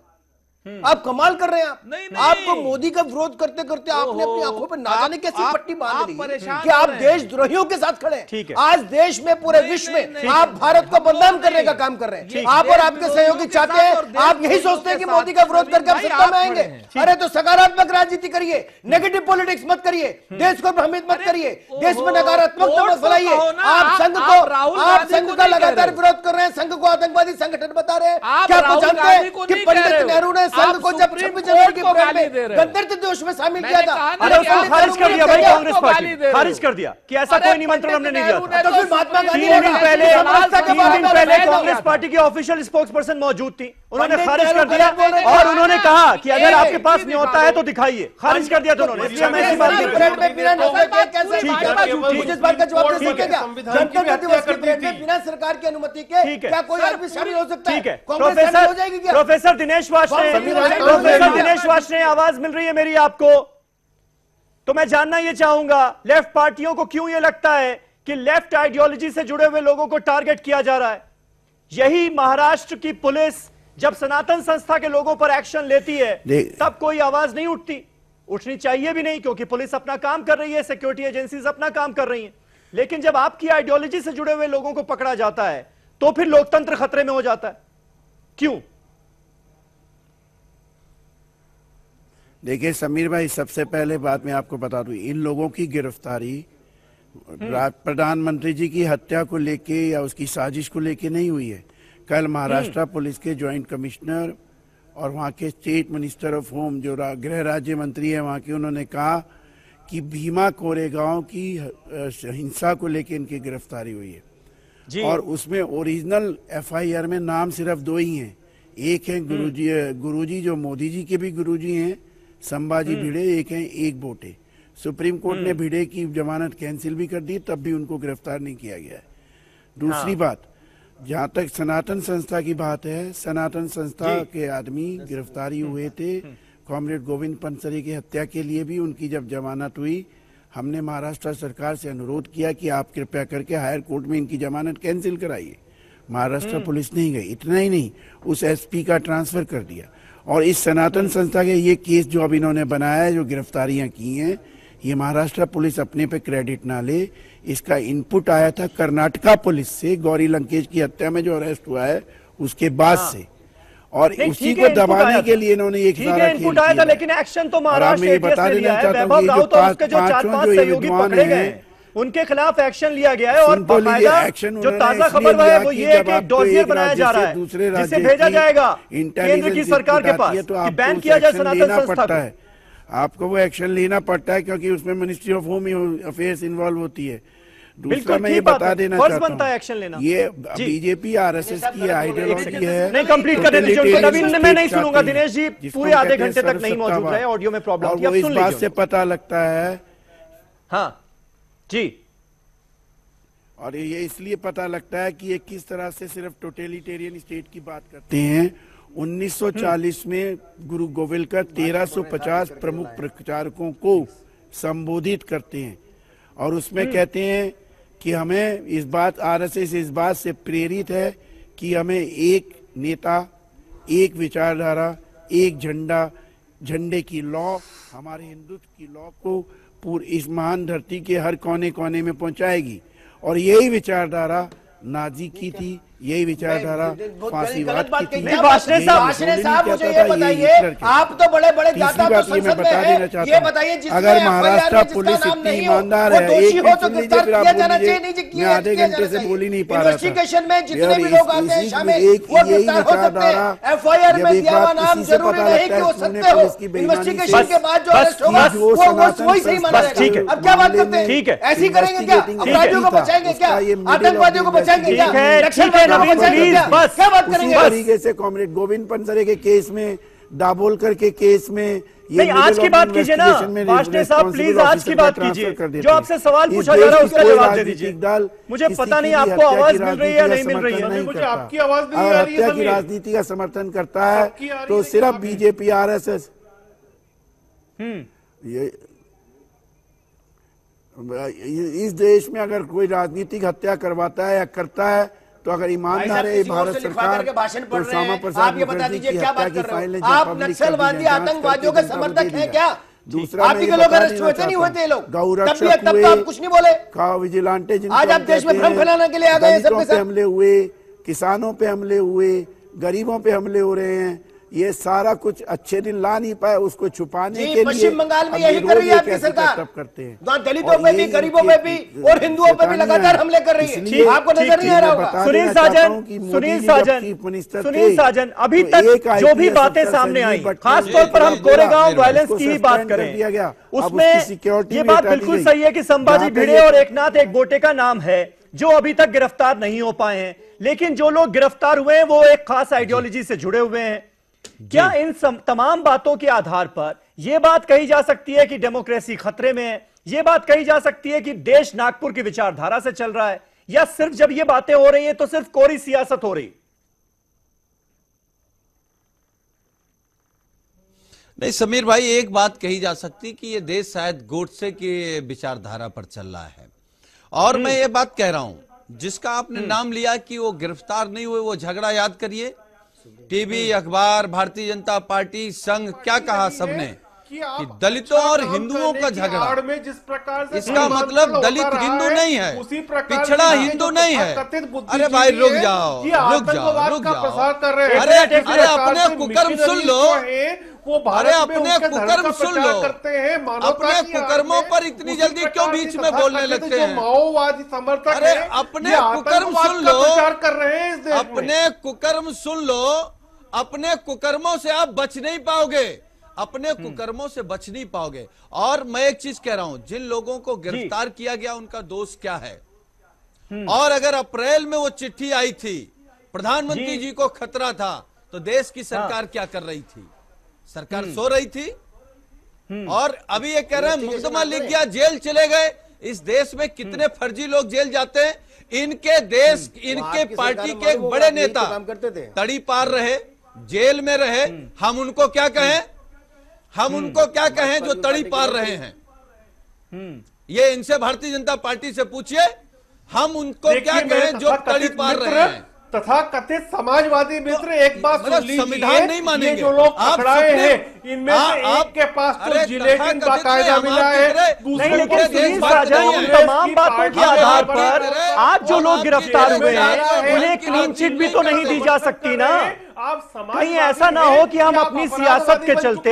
आप कमाल कर रहे हैं। आप आपको मोदी का विरोध करते करते आपने अपनी आंखों पर ना जाने कैसी पट्टी बांध ली कि आप देशद्रोहियों के साथ खड़े हैं। आज देश में, पूरे विश्व में आप भारत को बदनाम करने का काम कर रहे हैं। आप और आपके सहयोगी चाहते हैं, आप यही सोचते हैं कि मोदी का विरोध करके हम सत्ता में आएंगे। अरे तो सकारात्मक राजनीति करिए, नेगेटिव पॉलिटिक्स मत करिए, देश को भ्रमित मत करिए, देश में नकारात्मकता मत फैलाइए। आप संघ का लगातार विरोध कर रहे हैं, संघ को आतंकवादी संगठन बता रहे हैं। क्या आप जानते हैं कि पंडित नेहरू ने संघ को जब 26 जनवरी के परेड में गणतंत्र दिवस में शामिल किया था, अरे उसको खारिज कर दिया भाई कांग्रेस पार्टी, खारिज कर दिया कि ऐसा कोई निमंत्रण हमने नहीं दिया था। तो फिर महात्मा गांधी 3 दिन पहले कांग्रेस पार्टी की ऑफिशियल स्पोक्स पर्सन मौजूद थी, उन्होंने खारिज कर दिया और उन्होंने कहा कि अगर आपके पास न्योता है तो दिखाइए। खारिज कर दिया था उन्होंने, इसलिए मैं ऐसी बात बिना सरकार की अनुमति के क्या कोई आदमी शामिल हो सकता है? प्रोफेसर दिनेश वाश ने आवाज मिल रही है मेरी आपको? तो मैं जानना यह चाहूंगा, लेफ्ट पार्टियों को क्यों यह लगता है कि लेफ्ट आइडियोलॉजी से जुड़े हुए लोगों को टारगेट किया जा रहा है? यही महाराष्ट्र की पुलिस जब सनातन संस्था के लोगों पर एक्शन लेती है तब कोई आवाज नहीं उठती, उठनी चाहिए भी नहीं, क्योंकि पुलिस अपना काम कर रही है, सिक्योरिटी एजेंसीज अपना काम कर रही हैं। लेकिन जब आपकी आइडियोलॉजी से जुड़े हुए लोगों को पकड़ा जाता है तो फिर लोकतंत्र खतरे में हो जाता है, क्यों? देखिए समीर भाई, सबसे पहले बात मैं आपको बता दूं, इन लोगों की गिरफ्तारी प्रधानमंत्री जी की हत्या को लेके या उसकी साजिश को लेके नहीं हुई है। कल महाराष्ट्र पुलिस के जॉइंट कमिश्नर और वहाँ के स्टेट मिनिस्टर ऑफ होम जो गृह राज्य मंत्री है वहाँ के, उन्होंने कहा कि भीमा कोरेगांव की हिंसा को लेके इनकी गिरफ्तारी हुई है और उसमें ओरिजिनल FIR में नाम सिर्फ 2 ही हैं। एक है गुरुजी जो मोदी जी के भी गुरुजी हैं, संभाजी भिड़े, एक है एक बोटे। सुप्रीम कोर्ट ने भिड़े की जमानत कैंसिल भी कर दी, तब भी उनको गिरफ्तार नहीं किया गया है। दूसरी बात, जहाँ तक सनातन संस्था की बात है, सनातन संस्था के आदमी गिरफ्तारी हुए थे। कॉमरेड गोविंद पंसरी की हत्या के लिए भी उनकी जब जमानत हुई, हमने महाराष्ट्र सरकार से अनुरोध किया कि आप कृपया करके हायर कोर्ट में इनकी जमानत कैंसिल कराइए। महाराष्ट्र पुलिस नहीं गई। इतना ही नहीं, उस SP का ट्रांसफर कर दिया। और इस सनातन संस्था के ये केस जो अब इन्होंने बनाया है, जो गिरफ्तारियां की हैं, ये महाराष्ट्र पुलिस अपने पे क्रेडिट ना ले, इसका इनपुट आया था कर्नाटका पुलिस से, गौरी लंकेश की हत्या में जो अरेस्ट हुआ है उसके बाद से, और उसी को दबाने के लिए इन्होंने एक सारा इनपुट आया था। लेकिन एक्शन तो महाराष्ट्र ने लिया है। वैभव राउत और उसके जो 4-5 सहयोगी पकड़े गए उनके खिलाफ एक्शन लिया गया है। और जो ताजा खबर है वो ये है कि डॉसियर बनाया जा रहा है जिसे भेजा जाएगा केंद्र की सरकार के पास कि बैन किया जाए सनातन संस्था को। आपको वो एक्शन लेना पड़ता है क्योंकि उसमें ministry of home affairs involve होती है। दूसरा मैं ये बता देना चाहता हूँ, एक्शन लेना ये बीजेपी आरएसएस की आइडियोलॉजी है। नहीं, कंप्लीट कर देते उनको, अभी मैं नहीं सुनूंगा दिनेश जी, पूरे आधे घंटे तक नहीं मौजूद रहे, ऑडियो में प्रॉब्लम थी, अब इस सुन बात लीजिए। से पता लगता है, हाँ जी, और ये इसलिए पता लगता है कि ये किस तरह से सिर्फ टोटलिटेरियन स्टेट की बात करते हैं। 1940 में गुरु गोविंद का 1350 प्रमुख प्रचारकों को संबोधित करते हैं और उसमें कहते हैं कि हमें इस बात, आरएसएस इस बात से प्रेरित है कि हमें एक नेता, एक विचारधारा, एक झंडा, झंडे की लौ, हमारे हिंदुत्व की लौ को पूरी इस महान धरती के हर कोने कोने में पहुंचाएगी। और यही विचारधारा नाजी की थी, यही विचारधारा फांसीवाद की थी। साहब मुझे ये बताइए, आप तो बड़े बड़े दाता तो संसद में हैं, ये बताइए अगर महाराष्ट्र पुलिस इतनी ईमानदार है, एक मैं आधे घंटे से बोल ही नहीं पा रहा था। इन्वेस्टिगेशन में जितने भी लोग आते हैं शामिल, वो गिरफ्तार हो सकते हैं। एफआईआर में दिया हुआ नाम जरूरी नहीं कि वो सत्य हो, इन्वेस्टिगेशन के बाद जो अरेस्ट होगा वो वही सही माना जाएगा। अब क्या बात करते हैं, ठीक है, ऐसी करेंगे क्या? अपराधियों को बचाएंगे क्या? आतंकवादियों को बचाएंगे क्या? बस क्या बात करेंगे? तरीके से कॉमरेड गोविंद पंसरे के केस में, दाभोलकर के केस में, नहीं, आज की बात कीजिए ना वाजपेयी साहब, प्लीज आज की बात कीजिए। जो आपसे सवाल पूछा जा रहा है उसका जवाब दे दीजिए। मुझे पता नहीं आपको आवाज मिल रही है या नहीं मिल रही है, मुझे आपकी आवाज नहीं आ रही है। हत्या की राजनीति का समर्थन करता है तो सिर्फ बीजेपी आरएसएस। ये इस देश में अगर कोई राजनीतिक हत्या करवाता है या करता है तो अगर ईमानदार है भारत सरकार के भाषण पढ़ तो रहे श्यामा हैं, प्रसाद आप ये बता मुखर्जी दीजिए की क्या हत्या बात की कर रहे फाइलें हो? आप नक्सलवादी आतंकवादियों के समर्थक हैं क्या? दूसरा आप के लोग अरेस्ट हुए थे नहीं हुए थे लोग? गौरक्षक तब तो आप कुछ नहीं बोले। का विजिलेंटे आज आप देश में भ्रम फैलाने के लिए आ गए हैं सबके साथ। हमले हुए, किसानों पे हमले हुए, गरीबों पे हमले हो रहे हैं, ये सारा कुछ अच्छे दिन ला नहीं पाए, उसको छुपाने के लिए पश्चिम बंगाल में यही कर रही है आपकी सरकार, करते हैं। दलितों पे भी, गरीबों पे भी और हिंदुओं पे भी लगातार हमले कर रही है। आपको नजर नहीं आ रहा होगा? सुनील साजन, अभी तक जो भी बातें सामने आई, खासतौर पर हम कोरेगांव वायलेंस की ही बात करें, उसमें ये बात बिल्कुल सही है कि संभाजी भिड़े और एकनाथ एकबोटे का नाम है जो अभी तक गिरफ्तार नहीं हो पाए हैं। लेकिन जो लोग गिरफ्तार हुए हैं वो एक खास आइडियोलॉजी से जुड़े हुए हैं। क्या इन तमाम बातों के आधार पर यह बात कही जा सकती है कि डेमोक्रेसी खतरे में है? यह बात कही जा सकती है कि देश नागपुर की विचारधारा से चल रहा है? या सिर्फ जब ये बातें हो रही हैं तो सिर्फ कोरी सियासत हो रही? नहीं समीर भाई, एक बात कही जा सकती कि ये देश शायद गोडसे की विचारधारा पर चल रहा है। और मैं ये बात कह रहा हूं, जिसका आपने नाम लिया कि वो गिरफ्तार नहीं हुए, वो झगड़ा याद करिए। टीवी, अखबार, भारतीय जनता पार्टी, संघ, क्या कहा सबने कि दलितों और हिंदुओं का झगड़ा में जिस प्रकार से, इसका मतलब दलित हिंदू नहीं है, पिछड़ा हिंदू नहीं है। अरे भाई रुक जाओ, रुक जाओ, रुक जाओ। अरे अपने कुकर्म सुन लो, अरे अपने कुकर्म सुन लो, अपने कुकर्मों पर इतनी जल्दी क्यों बीच में बोलने लगते हैं? माओवादी समर्थक, अरे अपने कुकर्म सुन लो, अपने कुकर्म सुन लो। अपने कुकर्मों से आप बच नहीं पाओगे, अपने कुकर्मों से बच नहीं पाओगे। और मैं एक चीज कह रहा हूं, जिन लोगों को गिरफ्तार किया गया उनका दोष क्या है? और अगर अप्रैल में वो चिट्ठी आई थी, प्रधानमंत्री जी को खतरा था, तो देश की सरकार क्या कर रही थी? सरकार सो रही थी। और अभी ये कह रहे हैं मुकदमा लिख गया, जेल चले गए। इस देश में कितने फर्जी लोग जेल जाते हैं? इनके देश, इनके पार्टी के एक बड़े नेता तड़ी पार रहे, जेल में रहे। हम उनको क्या कहें? हम उनको क्या कहें जो तड़ी पार रहे हैं? ये इनसे भारतीय जनता पार्टी से पूछिए, हम उनको क्या कहें जो तड़ी पार रहे हैं? तथा कथित समाजवादी मित्र एक बात सुन लीजिए, संविधान नहीं मानेंगे। जो लोग पकड़ाए हैं इनमें से एक के पास तो जिलेटिन बाकायदा मिला है, दूसरे लेकिन तमाम बातों के आधार पर आज जो लोग गिरफ्तार हुए हैं उन्हें क्लीन चिट भी तो नहीं दी जा सकती ना। कहीं ऐसा ना हो कि हम अपनी सियासत के चलते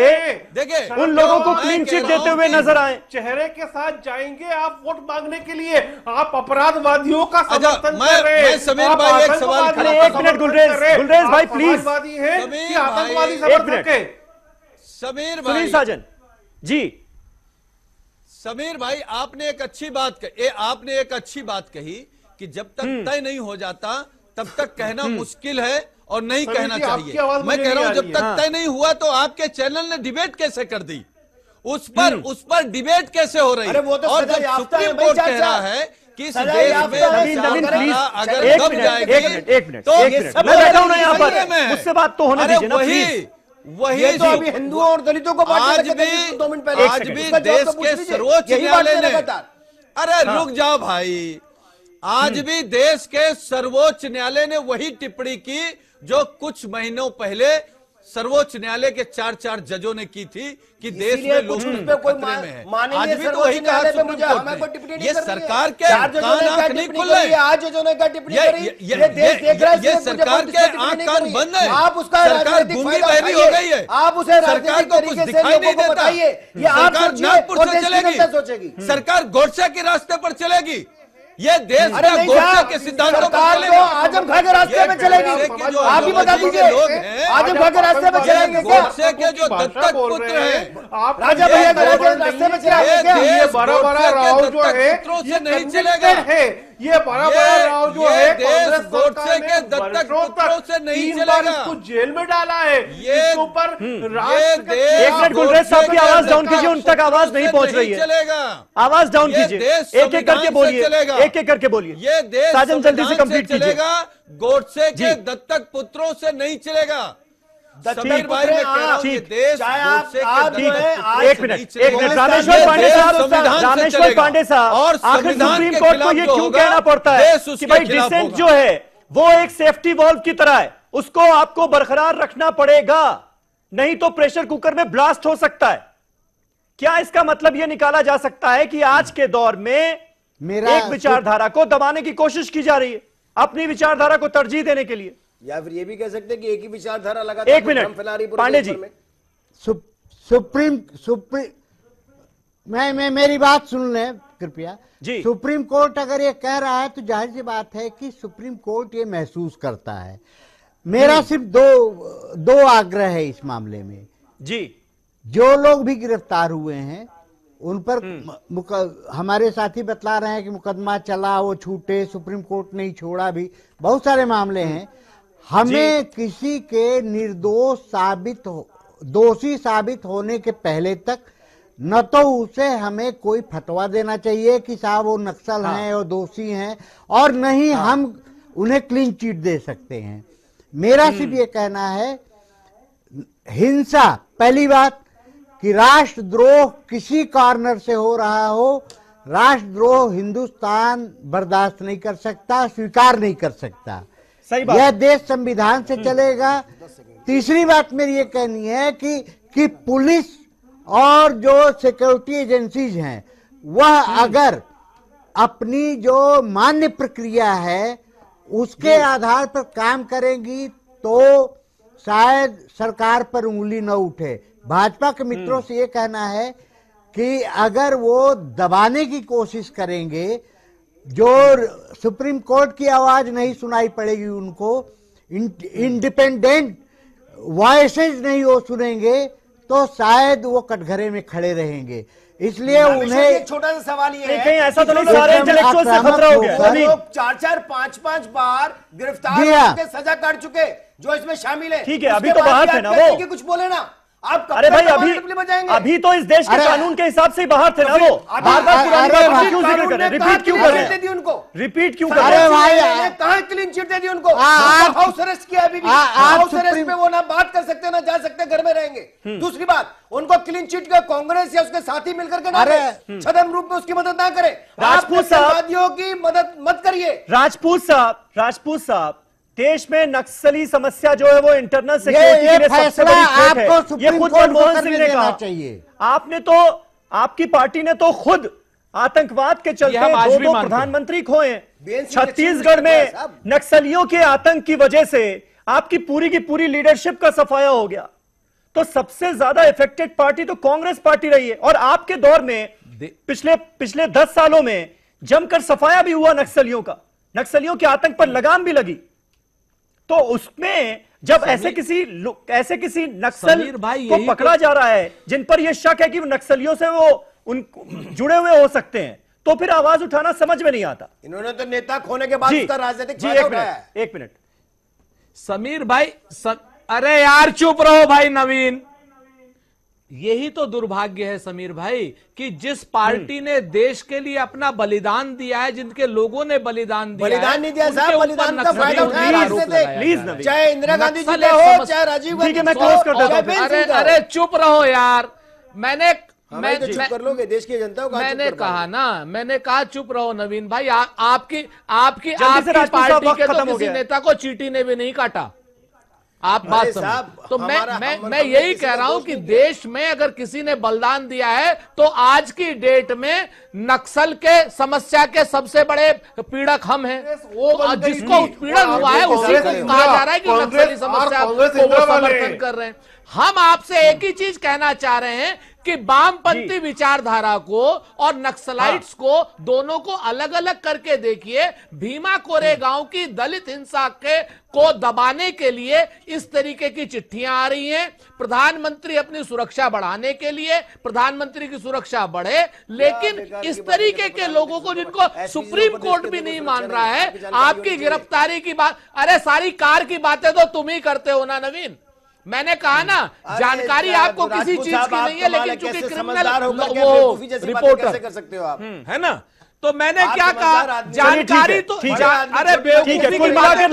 उन लोगों को क्लीन चिट देते हुए नजर आए। चेहरे के साथ जाएंगे आप वोट मांगने के लिए, आप अपराधवादियों का समर्थन कर रहे हैं। समीर भाई एक सवाल, एक मिनट गुलरेज भाई प्लीज, आतंकवादी समर्थक है। समीर भाई, साजन जी, समीर भाई आपने एक अच्छी बात कही कि जब तक तय नहीं हो जाता तब तक कहना मुश्किल है और नहीं कहना चाहिए। मैं कह रहा हूं जब तक तय नहीं हुआ तो आपके चैनल ने डिबेट कैसे कर दी, उस पर डिबेट कैसे हो रही है? और जब सुप्रीम कोर्ट कह रहा है कि इस देश में अगर दब जाएगी तो मैं बैठा हूं ना यहाँ पर, उससे बात तो होने दीजिए ना प्लीज। वही तो अभी हिंदुओं और दलितों को आज भी देश के सर्वोच्च न्यायालय ने, अरे रुक जाओ भाई, आज भी देश के सर्वोच्च न्यायालय ने वही टिप्पणी की जो कुछ महीनों पहले सर्वोच्च न्यायालय के 4 जजों ने की थी कि देश में लोग खतरे में है। आज भी तो वही कहा सुप्रीम कोर्ट ने। ये सरकार के कान आंख नहीं खुल रहे, ये सरकार के आंख कान बंद है, सरकार गूंगी बहरी हो गई है, सरकार को कुछ दिखाई नहीं देता, सरकार नागपुर से चलेगी, सरकार गोडसे के रास्ते पर चलेगी, ये देश का गोडसे के सिद्धांतों पर चलेगा, आजम खां के रास्ते में चलेगी। आप ही बता दीजिए, आजम खां के रास्ते में चलेंगे क्या? गोडसे के जो दत्तक पुत्र हैं, राजा भैया के रास्ते में चलेंगे क्या? ये बड़ा राव जो है ये नहीं चलेगा, ये बड़ा राव जो है देश गोडसे के दत्तक पुत्रों से नहीं चलेगा, इसको जेल में डाला है, ये ऊपर एक मिनट गुलरेज साहब की आवाज डाउन कीजिए, उन तक आवाज नहीं पहुंच रही है, आवाज डाउन कीजिए, एक एक करके बोलिए, एक एक करके बोलिए, ये देश साजन जल्दी से कंप्लीट कीजिए। गोडसे के दत्तक पुत्रों से नहीं चलेगा। समीर भाई मैं कह रहा हूं ये देश गोडसे के दत्तक, एक मिनट रामेश्वर पांडे साहब और आखिर सुप्रीम कोर्ट को ये क्यों कहना पड़ता है कि भाई डिसेंट जो है वो एक सेफ्टी वॉल्व की तरह है, उसको आपको बरकरार रखना पड़ेगा, नहीं तो प्रेशर कुकर में ब्लास्ट हो सकता है। क्या इसका मतलब यह निकाला जा सकता है कि आज के दौर में एक विचारधारा को दबाने की कोशिश की जा रही है, अपनी विचारधारा को तरजीह देने के लिए? या फिर ये भी कह सकते हैं कि एक ही विचारधारा लगातार एक मिनट पांडे जी, सुप्रीम मैं मेरी बात सुन लें कृपया जी। सुप्रीम कोर्ट अगर ये कह रहा है तो जाहिर सी बात है कि सुप्रीम कोर्ट ये महसूस करता है। मेरा सिर्फ दो आग्रह है इस मामले में जी। जो लोग भी गिरफ्तार हुए हैं उन पर हमारे साथी बतला रहे हैं कि मुकदमा चला, वो छूटे, सुप्रीम कोर्ट ने ही छोड़ा भी, बहुत सारे मामले हैं। हमें किसी के दोषी साबित होने के पहले तक न तो उसे हमें कोई फतवा देना चाहिए कि साहब वो नक्सल हैं और दोषी हैं, और न ही हम उन्हें क्लीन चिट दे सकते हैं। मेरा सिर्फ ये कहना है, हिंसा, पहली बात कि राष्ट्रद्रोह किसी कॉर्नर से हो रहा हो, राष्ट्रद्रोह हिंदुस्तान बर्दाश्त नहीं कर सकता, स्वीकार नहीं कर सकता। सही बात। यह देश संविधान से चलेगा। तीसरी बात मेरी ये कहनी है कि पुलिस और जो सिक्योरिटी एजेंसीज हैं वह अगर अपनी जो मान्य प्रक्रिया है उसके आधार पर काम करेंगी तो शायद सरकार पर उंगली न उठे। भाजपा के मित्रों से ये कहना है कि अगर वो दबाने की कोशिश करेंगे, जो सुप्रीम कोर्ट की आवाज नहीं सुनाई पड़ेगी उनको, इंडिपेंडेंट वॉइसेज नहीं वो सुनेंगे, तो शायद वो कटघरे में खड़े रहेंगे। इसलिए उन्हें एक छोटा सा सवाल ये है, कहीं ऐसा तो नहीं सारे इंटेलेक्चुअल से खतरा हो गया? लोग 4-4, 5-5 बार गिरफ्तार होकर सजा काट चुके जो इसमें शामिल है। ठीक है, अभी तो बाहर थे ना वो, कुछ बोले ना आप। अरे भाई अभी तो इस देश के कानून के हिसाब से ही बाहर थे ना वो, बार-बार क्यों जिक्र कर रहे हैं, रिपीट क्यों कर रहे हैं, उनको रिपीट क्यों कर रहे हैं? कहां क्लीन चिट दे दी उनको? हाउस अरेस्ट किया, अभी भी हाउस अरेस्ट में वो ना बात कर सकते ना जा सकते, घर में रहेंगे। दूसरी बात, उनको क्लीन चिट का कांग्रेस या उसके साथी मिलकर के ना छद्म रूप में उसकी मदद ना करे। राजपूत साहब की मदद मत करिए। राजपूत साहब, देश में नक्सली समस्या जो है वो इंटरनल सिक्योरिटी के लिए सबसे बड़ी थ्रेट है। ये खुद मनमोहन सिंह ने कहा। आपने तो, आपकी पार्टी ने तो खुद आतंकवाद के चलते दो प्रधानमंत्री खोए। छत्तीसगढ़ में नक्सलियों के आतंक की वजह से आपकी पूरी की पूरी लीडरशिप का सफाया हो गया। तो सबसे ज्यादा इफेक्टेड पार्टी तो कांग्रेस पार्टी रही है, और आपके दौर में पिछले 10 सालों में जमकर सफाया भी हुआ नक्सलियों का, नक्सलियों के आतंक पर लगाम भी लगी। तो उसमें जब ऐसे किसी नक्सल को पकड़ा जा रहा है जिन पर यह शक है कि नक्सलियों से वो उन जुड़े हुए हो सकते हैं, तो फिर आवाज उठाना समझ में नहीं आता। इन्होंने तो नेता खोने के बाद उसका राजनीतिक फायदा उठाया है। एक मिनट समीर भाई अरे यार चुप रहो भाई नवीन। यही तो दुर्भाग्य है समीर भाई कि जिस पार्टी ने देश के लिए अपना बलिदान दिया है, जिनके लोगों ने बलिदान नहीं दिया साहब, बलिदान का फायदा उठाया प्लीज, चाहे इंदिरा गांधी जी हो चाहे राजीव गांधी। मैं क्लोज कर देता हूं। अरे चुप रहो यार। मैं चुप कर लोगे देश की जनता को। मैंने कहा ना, मैंने कहा चुप रहो नवीन भाई। आपकी पार्टी के तो किसी नेता को चींटी ने भी नहीं काटा। आप बात समझो। तो मैं यही कह रहा हूं कि देश में अगर किसी ने बलिदान दिया है तो आज की डेट में नक्सल के समस्या के सबसे बड़े पीड़क हम हैं। जिसको उत्पीड़न हुआ है उसी को कहा जा रहा है कि नक्सली समस्या को वो समर्थन कर रहे हैं। हम आपसे एक ही चीज कहना चाह रहे हैं कि वामपंथी विचारधारा को और नक्सलाइट्स को दोनों को अलग अलग करके देखिए। भीमा कोरेगांव की दलित हिंसा को दबाने के लिए इस तरीके की चिट्ठियां आ रही हैं। प्रधानमंत्री अपनी सुरक्षा बढ़ाने के लिए, प्रधानमंत्री की सुरक्षा बढ़े, लेकिन इस तरीके के लोगों को जिनको सुप्रीम कोर्ट भी नहीं मान रहा है, आपकी गिरफ्तारी की बात, अरे सारी कार की बातें तो तुम ही करते हो ना नवीन। मैंने कहा ना, जानकारी आपको किसी चीज की नहीं है, लेकिन चूंकि क्रिमिनल वो रिपोर्टर कर सकते हो आप, है ना। तो मैंने क्या कहा, जानकारी तो अरे बेवकूफी की बात है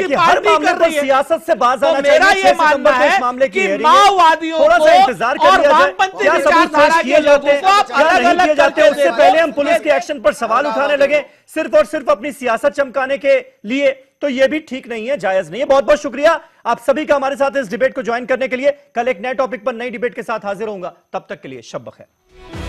कि हर मामले पर सियासत से बाज आना चाहिए। मेरा ये मानना है कि माओवादियों को और वामपंथी विचारधारा के लोगों को आप अलग अलग करते हैं। उससे पहले हम पुलिस के एक्शन पर सवाल उठाने लगे सिर्फ और सिर्फ अपनी सियासत चमकाने के लिए, तो यह भी ठीक नहीं है, जायज नहीं है। बहुत बहुत शुक्रिया आप सभी का हमारे साथ इस डिबेट को ज्वाइन करने के लिए। कल एक नए टॉपिक पर नई डिबेट के साथ हाजिर होऊंगा, तब तक के लिए शब बखैर।